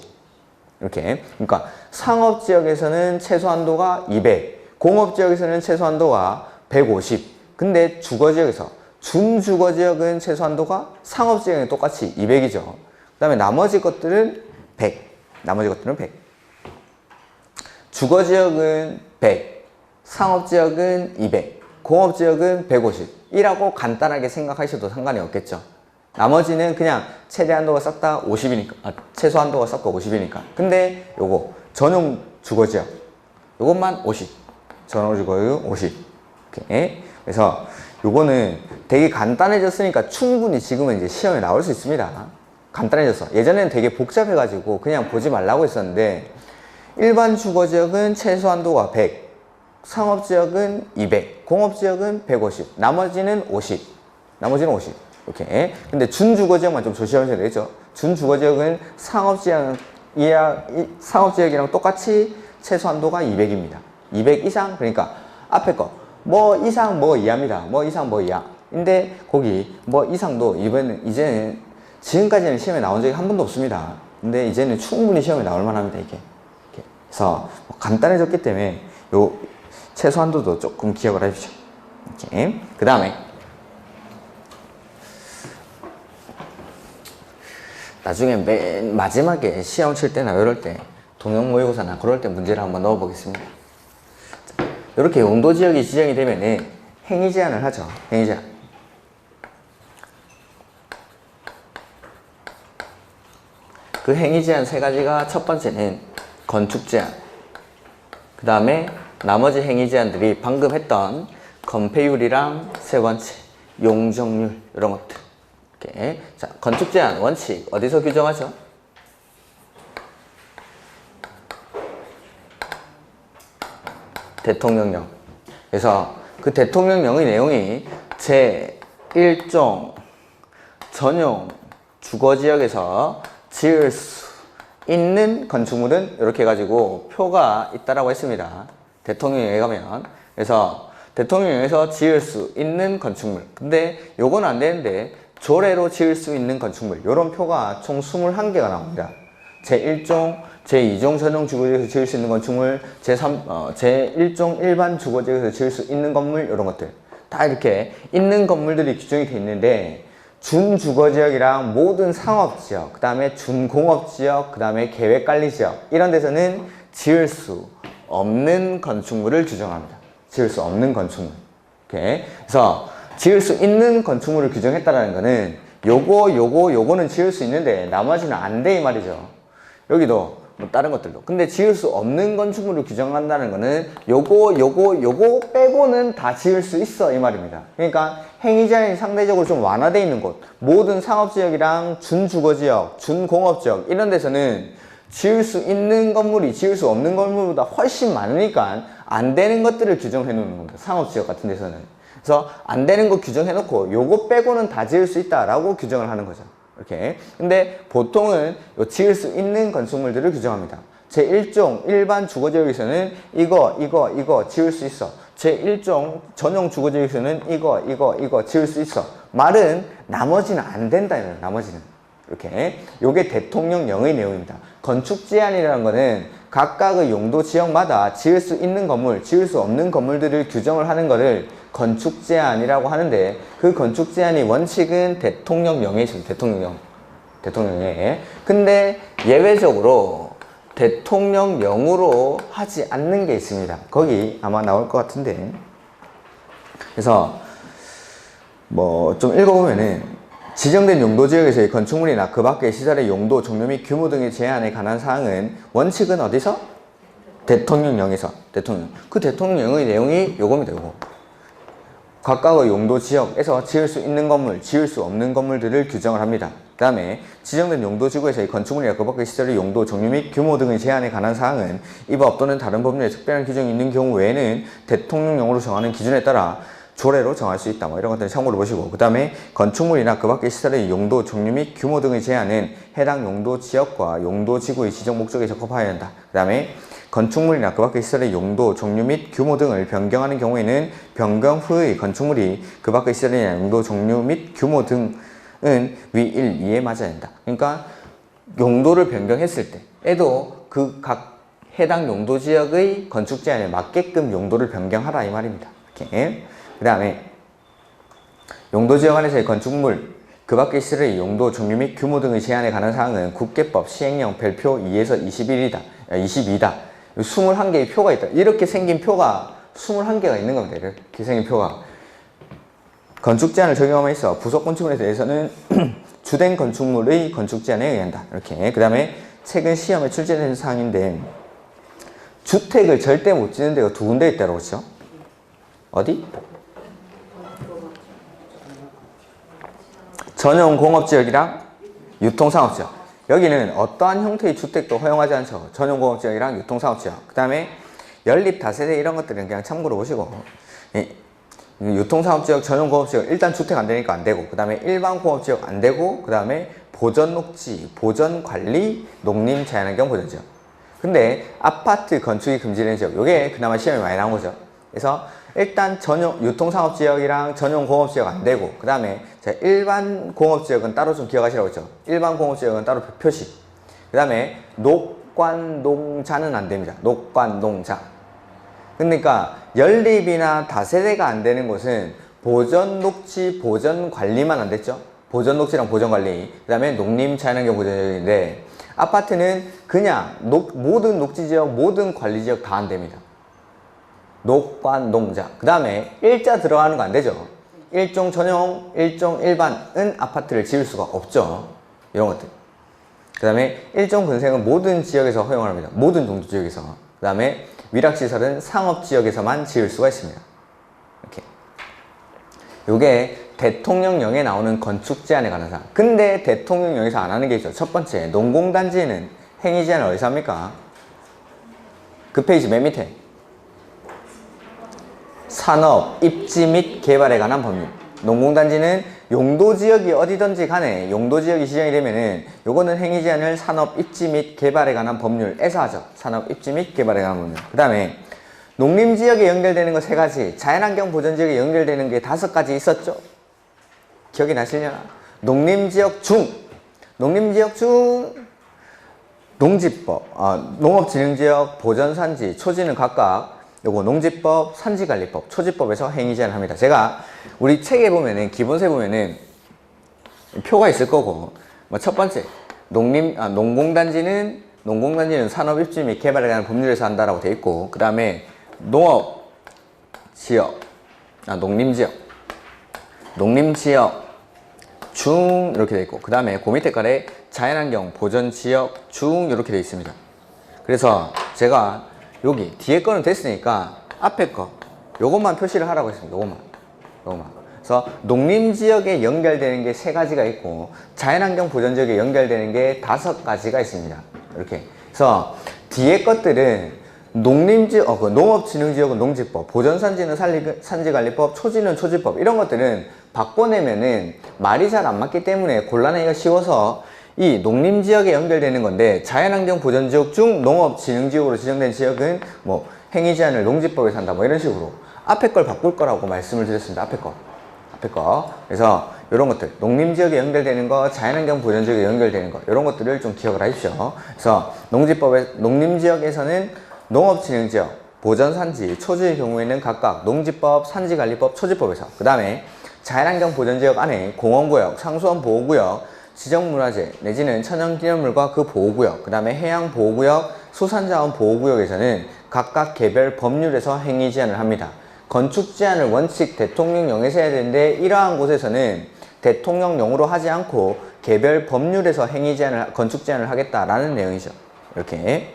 이렇게. 그러니까 상업지역에서는 최소 한도가 200. 공업지역에서는 최소 한도가 150. 근데 주거지역에서 준주거지역은 최소 한도가 상업지역은 똑같이 200이죠. 그 다음에 나머지 것들은 100. 나머지 것들은 100. 주거지역은 100. 상업지역은 200. 공업지역은 150이라고 간단하게 생각하셔도 상관이 없겠죠. 나머지는 그냥 최대 한도가 싹 다 50이니까, 최소 한도가 싹 다 50이니까. 근데 요거 전용 주거지역 요것만 50. 전용 주거지역 50. 오케이. 그래서 요거는 되게 간단해졌으니까 충분히 지금은 이제 시험에 나올 수 있습니다. 간단해졌어. 예전에는 되게 복잡해가지고 그냥 보지 말라고 했었는데, 일반 주거지역은 최소 한도가 100, 상업지역은 200, 공업지역은 150, 나머지는 50. 나머지는 50. 이렇게. 근데 준주거지역만 좀 조심하셔야 되겠죠. 준주거지역은 상업지역이랑 똑같이 최소 한도가 200입니다. 200 이상, 그러니까 앞에 거 뭐 이상 뭐 이하입니다. 뭐 이상 뭐 이하. 근데 거기 뭐 이상도 이제는 지금까지는 시험에 나온 적이 한 번도 없습니다. 근데 이제는 충분히 시험에 나올 만합니다. 이게. 그래서 간단해졌기 때문에 요 최소 한도도 조금 기억을 해주십시오. 이렇게. 그 다음에 나중에 맨 마지막에 시험 칠 때나 이럴 때 동영 모의고사나 그럴 때 문제를 한번 넣어 보겠습니다. 이렇게 용도 지역이 지정이 되면은 행위 제한을 하죠. 행위 제한. 그 행위 제한 세 가지가 첫 번째는 건축 제한. 그 다음에 나머지 행위 제한들이 방금 했던 건폐율이랑 세 번째 용적률 이런 것들. 이렇게. 자, 건축 제한 원칙 어디서 규정하죠? 대통령령. 그래서 그 대통령령의 내용이 제1종 전용 주거지역에서 지을 수 있는 건축물은 이렇게 해가지고 표가 있다라고 했습니다. 대통령령에 가면. 그래서 대통령령에서 지을 수 있는 건축물. 근데 요건 안 되는데 조례로 지을 수 있는 건축물. 요런 표가 총 21개가 나옵니다. 제1종, 제2종 전용 주거지역에서 지을 수 있는 건축물, 제1종 일반 주거지역에서 지을 수 있는 건물, 이런 것들. 다 이렇게 있는 건물들이 규정이 되어 있는데, 준주거지역이랑 모든 상업지역, 그 다음에 준공업지역, 그 다음에 계획관리지역, 이런 데서는 지을 수 없는 건축물을 규정합니다. 지을 수 없는 건축물. 이렇게. 그래서 지을 수 있는 건축물을 규정했다는 거는 요거는 지을 수 있는데 나머지는 안 돼 이 말이죠. 여기도 뭐 다른 것들도. 근데 지을 수 없는 건축물을 규정한다는 거는 요거 빼고는 다 지을 수 있어 이 말입니다. 그러니까 행위 제한이 상대적으로 좀 완화되어 있는 곳, 모든 상업지역이랑 준주거지역, 준공업지역 이런 데서는 지을 수 있는 건물이 지을 수 없는 건물보다 훨씬 많으니까 안 되는 것들을 규정해 놓는 겁니다. 상업지역 같은 데서는. 그래서 안 되는 거 규정해 놓고 요거 빼고는 다 지을 수 있다라고 규정을 하는 거죠. 이렇게. 근데 보통은 요 지을 수 있는 건축물들을 규정합니다. 제1종 일반 주거지역에서는 이거 지을 수 있어. 제1종 전용 주거지역에서는 이거 지을 수 있어. 말은 나머지는 안 된다. 나머지는. 이렇게. 요게 대통령령의 내용입니다. 건축 제한이라는 거는 각각의 용도 지역마다 지을 수 있는 건물, 지을 수 없는 건물들을 규정을 하는 거를 건축 제한이라고 하는데, 그 건축 제한이 원칙은 대통령령에 있습니다. 대통령령에. 근데 예외적으로 대통령령으로 하지 않는 게 있습니다. 거기 아마 나올 것 같은데. 그래서 뭐 좀 읽어보면은, 지정된 용도지역에서의 건축물이나 그 밖의 시설의 용도, 종류 및 규모 등의 제한에 관한 사항은 원칙은 어디서? 대통령령에서. 대통령. 그 대통령령의 내용이 요겁니다. 요거. 각각의 용도 지역에서 지을 수 있는 건물, 지을 수 없는 건물들을 규정을 합니다. 그 다음에 지정된 용도 지구에서의 건축물이나 그 밖의 시설의 용도, 종류 및 규모 등의 제한에 관한 사항은 이 법 또는 다른 법률에 특별한 규정이 있는 경우 외에는 대통령령으로 정하는 기준에 따라 조례로 정할 수 있다. 뭐 이런 것들을 참고로 보시고, 그 다음에 건축물이나 그 밖의 시설의 용도, 종류 및 규모 등의 제한은 해당 용도 지역과 용도 지구의 지정 목적에 적합하여야 한다. 그 다음에 건축물이나 그 밖의 시설의 용도, 종류 및 규모 등을 변경하는 경우에는 변경 후의 건축물이 그 밖의 시설의 용도, 종류 및 규모 등은 위 1, 2에 맞아야 한다. 그러니까 용도를 변경했을 때에도 그 각 해당 용도 지역의 건축 제한에 맞게끔 용도를 변경하라 이 말입니다. 이렇게. 그 다음에 용도 지역 안에서의 건축물 그 밖의 시설의 용도, 종류 및 규모 등의 제한에 관한 사항은 국계법 시행령 별표 2에서 22다. 21개의 표가 있다. 이렇게 생긴 표가 21개가 있는 겁니다. 이렇게 생긴 표가. 건축 제한을 적용함에 있어 부속 건축물에 대해서는 주된 건축물의 건축 제한에 의한다. 이렇게. 그 다음에 최근 시험에 출제된 사항인데 주택을 절대 못 짓는 데가 두 군데 있다고 그랬죠? 어디? 전용 공업지역이랑 유통상업지역. 여기는 어떠한 형태의 주택도 허용하지 않죠. 전용 공업지역이랑 유통상업지역. 그 다음에 연립 다세대 이런 것들은 그냥 참고로 보시고 유통상업지역, 전용공업지역 일단 주택 안 되니까 안 되고 그 다음에 일반공업지역 안 되고 그 다음에 보전녹지, 보전관리, 농림, 자연환경 보전지역. 근데 아파트 건축이 금지되는 지역 요게 그나마 시험에 많이 나온 거죠. 그래서 일단 전용 유통상업지역이랑 전용공업지역 안 되고 그 다음에 일반공업지역은 따로 좀 기억하시라고 했죠. 일반공업지역은 따로 표시. 그 다음에 녹관농자는 안 됩니다. 녹관농자. 그러니까 연립이나 다세대가 안 되는 곳은 보전녹지, 보전관리만 안 됐죠. 보전녹지랑 보전관리. 그 다음에 농림, 자연환경 보전지역인데 아파트는 그냥 모든 녹지지역, 모든 관리지역 다 안 됩니다. 녹관농자. 그 다음에 일자 들어가는 거 안 되죠. 일종 전용, 일종 일반은 아파트를 지을 수가 없죠. 이런 것들. 그 다음에 일종 근생은 모든 지역에서 허용을 합니다. 모든 용도 지역에서. 그 다음에 위락시설은 상업지역에서만 지을 수가 있습니다. 이렇게. 요게 대통령령에 나오는 건축 제한에 관한 사항. 근데 대통령령에서 안 하는 게 있죠. 첫 번째, 농공단지에는 행위 제한을 어디서 합니까? 그 페이지 맨 밑에. 산업, 입지 및 개발에 관한 법률. 농공단지는 용도지역이 어디든지 간에 용도지역이 지정이 되면은 요거는 행위 제한을 산업, 입지 및 개발에 관한 법률에서 하죠. 산업, 입지 및 개발에 관한 법률. 그 다음에 농림지역에 연결되는 거 3가지, 자연환경 보전지역에 연결되는 게 5가지 있었죠? 기억이 나시려나? 농림지역 중, 농지법, 농업진흥지역, 보전산지, 초지는 각각 요거 농지법, 산지관리법, 초지법에서 행위 제한을 합니다. 제가 우리 책에 보면은 기본서에 보면은 표가 있을 거고 뭐 첫 번째 농공단지는 산업 입지 및 개발에 관한 법률에서 한다라고 돼 있고 그 다음에 농림지역 중 이렇게 돼 있고 그 다음에 그 밑에 깔에 자연환경 보전지역 중 이렇게 돼 있습니다. 그래서 제가 여기 뒤에 거는 됐으니까 앞에 거 요것만 표시를 하라고 했습니다. 요것만. 그래서 농림지역에 연결되는 게 3가지가 있고 자연환경 보전지역에 연결되는 게 5가지가 있습니다. 이렇게. 그래서 뒤에 것들은 농업진흥지역은 농지법, 보전산지는 산지관리법, 초지는 초지법 이런 것들은 바꿔내면은 말이 잘 안 맞기 때문에 곤란하기가 쉬워서 이 농림지역에 연결되는 건데 자연환경 보전지역 중 농업진흥지역으로 지정된 지역은 뭐 행위 제한을 농지법에서 한다 뭐 이런 식으로 앞에 걸 바꿀 거라고 말씀을 드렸습니다. 앞에 거. 그래서 이런 것들 농림지역에 연결되는 거, 자연환경 보전지역에 연결되는 거 이런 것들을 좀 기억을 하십시오. 그래서 농림지역에서는 농업진흥지역, 보전산지, 초지의 경우에는 각각 농지법, 산지관리법, 초지법에서 그 다음에 자연환경 보전지역 안에 공원구역, 상수원보호구역, 지정문화재 내지는 천연기념물과 그 보호구역, 그 다음에 해양보호구역, 수산자원 보호구역에서는 각각 개별 법률에서 행위 제한을 합니다. 건축 제한을 원칙 대통령령에서 해야 되는데 이러한 곳에서는 대통령령으로 하지 않고 개별 법률에서 행위 제한을, 건축 제한을 하겠다라는 내용이죠. 이렇게.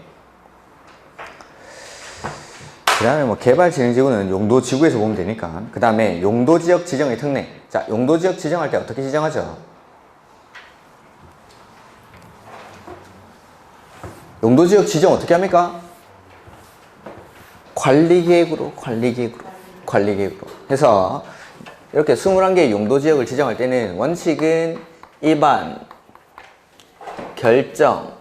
그 다음에 뭐 개발진흥지구는 용도지구에서 보면 되니까. 그 다음에 용도지역 지정의 특례. 자, 용도지역 지정할 때 어떻게 지정하죠? 용도지역 지정 어떻게 합니까? 관리계획으로 해서 이렇게 21개의 용도지역을 지정할 때는 원칙은 입안, 결정,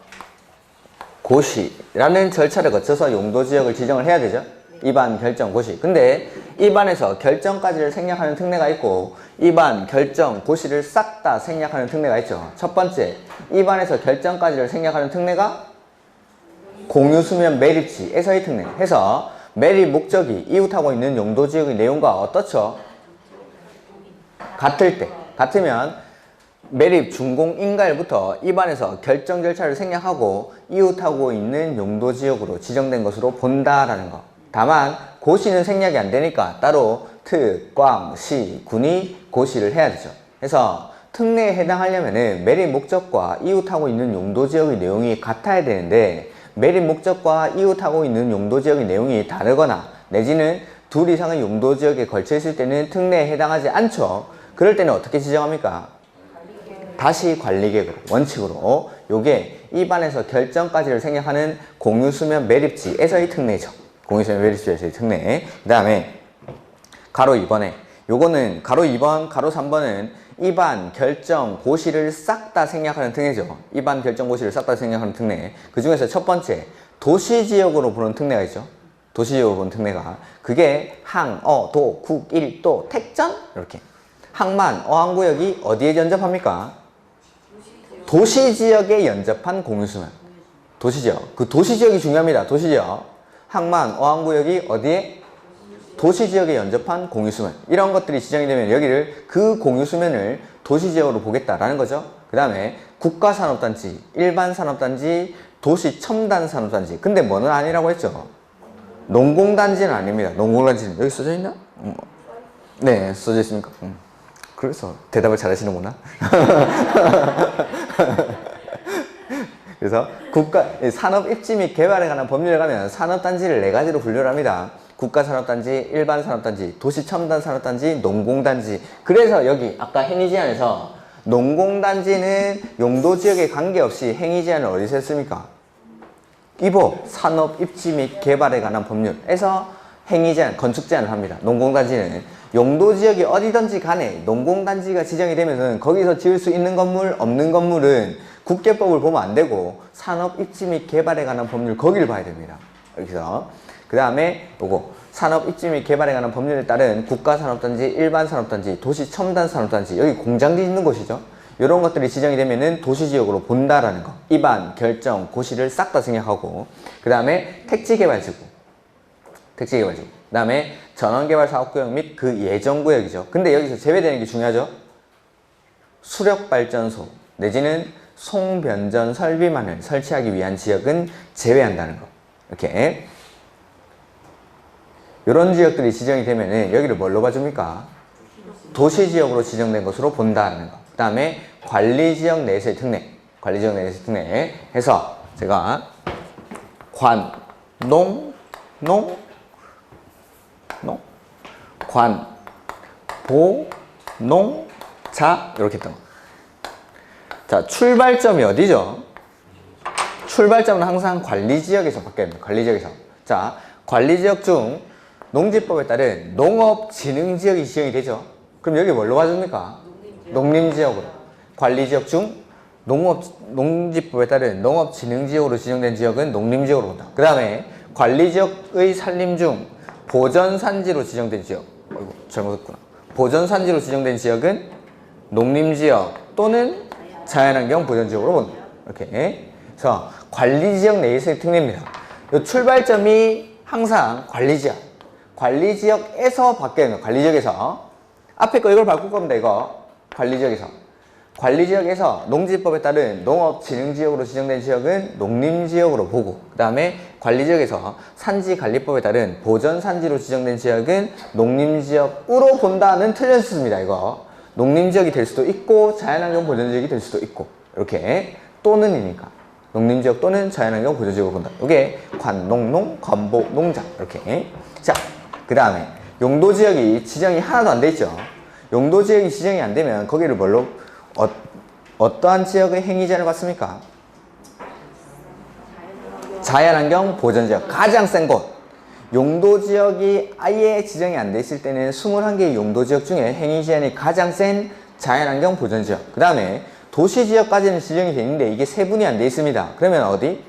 고시라는 절차를 거쳐서 용도지역을 지정을 해야 되죠. 입안, 결정, 고시. 근데 입안에서 결정까지를 생략하는 특례가 있고 입안, 결정, 고시를 싹 다 생략하는 특례가 있죠. 첫 번째, 입안에서 결정까지를 생략하는 특례가 공유수면 매립지에서의 특례 해서 매립 목적이 이웃하고 있는 용도지역의 내용과 어떻죠? 같을 때 같으면 매립 준공 인가일부터 입안에서 결정 절차를 생략하고 이웃하고 있는 용도지역으로 지정된 것으로 본다라는 거. 다만 고시는 생략이 안 되니까 따로 특, 광, 시, 군이 고시를 해야 되죠. 그래서 특례에 해당하려면 매립 목적과 이웃하고 있는 용도지역의 내용이 같아야 되는데 매립 목적과 이웃하고 있는 용도지역의 내용이 다르거나 내지는 둘 이상의 용도지역에 걸쳐 있을 때는 특례에 해당하지 않죠. 그럴 때는 어떻게 지정합니까? 다시 관리계획으로, 원칙으로 요게 입안에서 결정까지를 생략하는 공유수면 매립지에서의 특례죠. 공유수면 매립지에서의 특례. 그 다음에 가로 2번에 요거는 가로 2번, 가로 3번은 입안, 결정, 고시를 싹 다 생략하는 특례죠. 입안, 결정, 고시를 싹 다 생략하는 특례. 그 중에서 첫 번째 도시지역으로 보는 특례가 있죠. 도시지역으로 보는 특례가 그게 항, 도, 국, 일, 도, 택전 이렇게 항만, 어항구역이 어디에 연접합니까? 도시지역에 연접한 공유수면. 도시지역. 그 도시지역이 중요합니다. 도시지역. 항만, 어항구역이 어디에? 도시지역에 연접한 공유수면. 이런 것들이 지정이 되면 여기를 그 공유수면을 도시지역으로 보겠다라는 거죠. 그 다음에 국가산업단지, 일반산업단지, 도시첨단산업단지. 근데 뭐는 아니라고 했죠? 농공단지는 아닙니다. 농공단지는 여기 써져 있나? 네, 써져 있습니까? 그래서 대답을 잘 하시는구나. 그래서 산업 입지 및 개발에 관한 법률에 가면 산업단지를 4가지로 분류를 합니다. 국가산업단지, 일반산업단지, 도시첨단산업단지, 농공단지. 그래서 여기 아까 행위제한에서 농공단지는 용도지역에 관계없이 행위제한을 어디서 했습니까? 이법 산업 입지 및 개발에 관한 법률에서 행위제한, 건축제한을 합니다. 농공단지는 용도지역이 어디든지 간에 농공단지가 지정이 되면은 거기서 지을 수 있는 건물, 없는 건물은 국계법을 보면 안 되고 산업 입지 및 개발에 관한 법률 거기를 봐야 됩니다. 여기서 그 다음에 요거 산업 입지 및 개발에 관한 법률에 따른 국가산업단지, 일반산업단지, 도시첨단산업단지 여기 공장지 있는 곳이죠. 이런 것들이 지정이 되면은 도시지역으로 본다라는 거. 입안, 결정, 고시를 싹 다 생략하고 그 다음에 택지개발지구. 택지개발지구. 그 다음에 전원개발사업구역 및 그 예정구역이죠. 근데 여기서 제외되는 게 중요하죠. 수력발전소 내지는 송변전 설비만을 설치하기 위한 지역은 제외한다는 거. 이렇게 이런 지역들이 지정이 되면은 여기를 뭘로 봐줍니까? 도시지역으로 지정된 것으로 본다는 거. 그 다음에 관리지역 내에서의 특례. 관리지역 내에서의 특례 해서 제가 관, 농, 관, 보, 농, 자 이렇게 했던 거. 자, 출발점이 어디죠? 출발점은 항상 관리지역에서 바뀌어야 됩니다. 관리지역에서. 자, 관리지역 중 농지법에 따른 농업진흥지역이 지정이 되죠. 그럼 여기 뭘로 봐줍니까? 농림지역으로. 관리지역 중 농지법에 따른 농업진흥지역으로 지정된 지역은 농림지역으로 본다. 그 다음에 관리지역의 산림 중 보전산지로 지정된 지역. 어이구, 잘못했구나. 보전산지로 지정된 지역은 농림지역 또는 자연환경 보전지역으로 본다. 이렇게. 그래서 관리지역 내에서의 특례입니다. 이 출발점이 항상 관리지역. 관리지역에서 바뀌어야 돼요. 관리지역에서. 앞에 거 이걸 바꿀 겁니다. 이거. 관리지역에서. 관리지역에서 농지법에 따른 농업진흥지역으로 지정된 지역은 농림지역으로 보고 그 다음에 관리지역에서 산지관리법에 따른 보전산지로 지정된 지역은 농림지역으로 본다는 틀렸습니다. 이거 농림지역이 될 수도 있고 자연환경 보전지역이 될 수도 있고 이렇게 또는이니까 농림지역 또는 자연환경 보전지역으로 본다. 이게 관농농, 관보농장 이렇게. 자, 그 다음에 용도지역이 지정이 하나도 안 돼 있죠. 용도지역이 지정이 안 되면 거기를 뭘로 어떠한 지역의 행위제한을 받습니까? 자연환경 보전지역. 가장 센 곳. 용도지역이 아예 지정이 안 돼 있을 때는 21개의 용도지역 중에 행위제한이 가장 센 자연환경 보전지역. 그 다음에 도시지역까지는 지정이 돼 있는데 이게 세분이 안 돼 있습니다. 그러면 어디?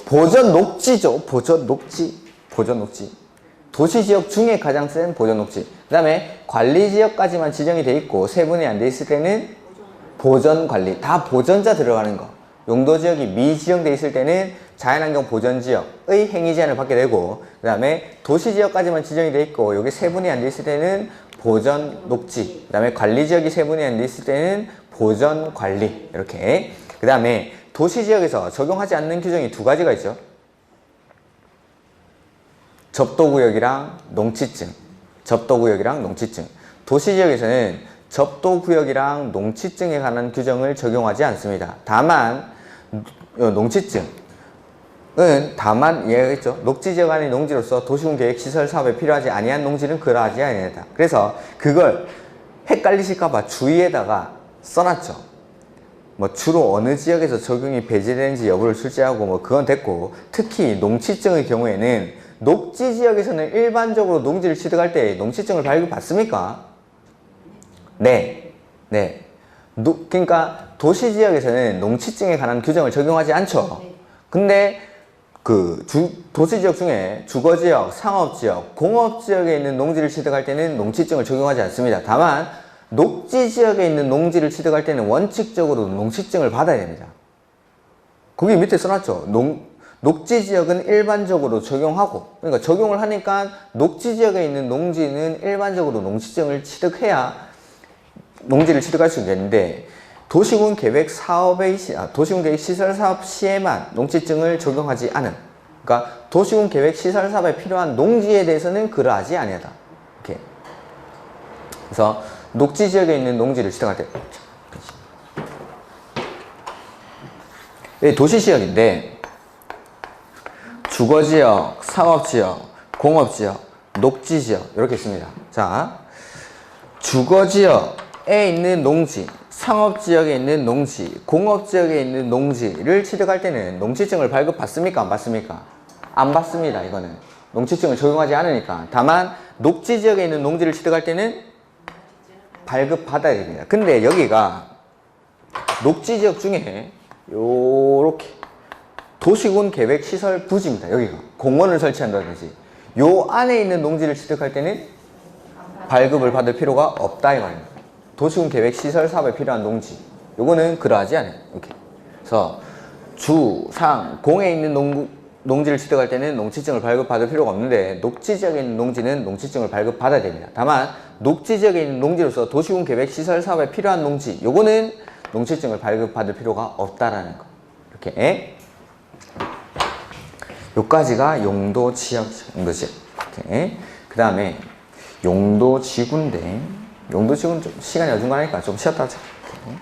보전녹지죠. 보전녹지. 도시지역 중에 가장 센 보전녹지. 그 다음에 관리지역까지만 지정이 돼 있고 세분이 안 돼 있을 때는 보전관리. 다 보전자 들어가는 거. 용도 지역이 미지정돼 있을 때는 자연환경 보전 지역의 행위 제한을 받게 되고, 그 다음에 도시 지역까지만 지정이 돼 있고 여기 세분이 안 돼 있을 때는 보전 녹지, 그 다음에 관리 지역이 세분이 안 돼 있을 때는 보전 관리, 이렇게. 그 다음에 도시 지역에서 적용하지 않는 규정이 두 가지가 있죠. 접도구역이랑 농지증. 접도구역이랑 농지증. 도시 지역에서는 접도구역이랑 농지증에 관한 규정을 적용하지 않습니다. 다만 농지증은 다만 얘가 있죠. 녹지지역 안의 농지로서 도시군 계획 시설 사업에 필요하지 아니한 농지는 그러하지 아니하다. 그래서 그걸 헷갈리실까봐 주위에다가 써놨죠. 뭐 주로 어느 지역에서 적용이 배제되는지 여부를 출제하고 뭐 그건 됐고, 특히 농지증의 경우에는 녹지 지역에서는 일반적으로 농지를 취득할 때 농지증을 발급받습니까? 네. 네. 그러니까 도시 지역에서는 농지증에 관한 규정을 적용하지 않죠. 근데 그 도시 지역 중에 주거 지역, 상업 지역, 공업 지역에 있는 농지를 취득할 때는 농지증을 적용하지 않습니다. 다만 녹지 지역에 있는 농지를 취득할 때는 원칙적으로 농지증을 받아야 됩니다. 거기 밑에 써놨죠. 녹지 지역은 일반적으로 적용하고, 그러니까 적용을 하니까 녹지 지역에 있는 농지는 일반적으로 농지증을 취득해야 농지를 취득할 수 있는데, 도시군 계획 시설 사업 시에만 농지증을 적용하지 않은, 그러니까 도시군 계획 시설 사업에 필요한 농지에 대해서는 그러하지 아니하다. 이렇게. 그래서 녹지 지역에 있는 농지를 취득할 때, 도시 지역인데 주거 지역, 상업 지역, 공업 지역, 녹지 지역 이렇게 있습니다. 자, 주거 지역에 있는 농지, 상업 지역에 있는 농지, 공업 지역에 있는 농지를 취득할 때는 농지증을 발급받습니까? 안 받습니까? 안 받습니다. 이거는 농지증을 적용하지 않으니까. 다만 녹지 지역에 있는 농지를 취득할 때는 발급받아야 됩니다. 근데 여기가 녹지 지역 중에 요렇게 도시군 계획 시설 부지입니다. 여기가 공원을 설치한다든지 요 안에 있는 농지를 취득할 때는 발급을 받을 필요가 없다 이 말입니다. 도시군 계획 시설 사업에 필요한 농지, 요거는 그러하지 않아요. 이렇게. 그래서 주, 상, 공에 있는 농지를 취득할 때는 농지증을 발급받을 필요가 없는데, 녹지 지역에 있는 농지는 농지증을 발급받아야 됩니다. 다만 녹지 지역에 있는 농지로서 도시군 계획 시설 사업에 필요한 농지, 요거는 농지증을 발급받을 필요가 없다라는 거. 이렇게. 요까지가 용도 지역, 용도지역. 이렇게. 그 다음에 용도지구인데, 용도지구는 좀 시간이 어중간하니까 좀 쉬었다 하자. 이렇게.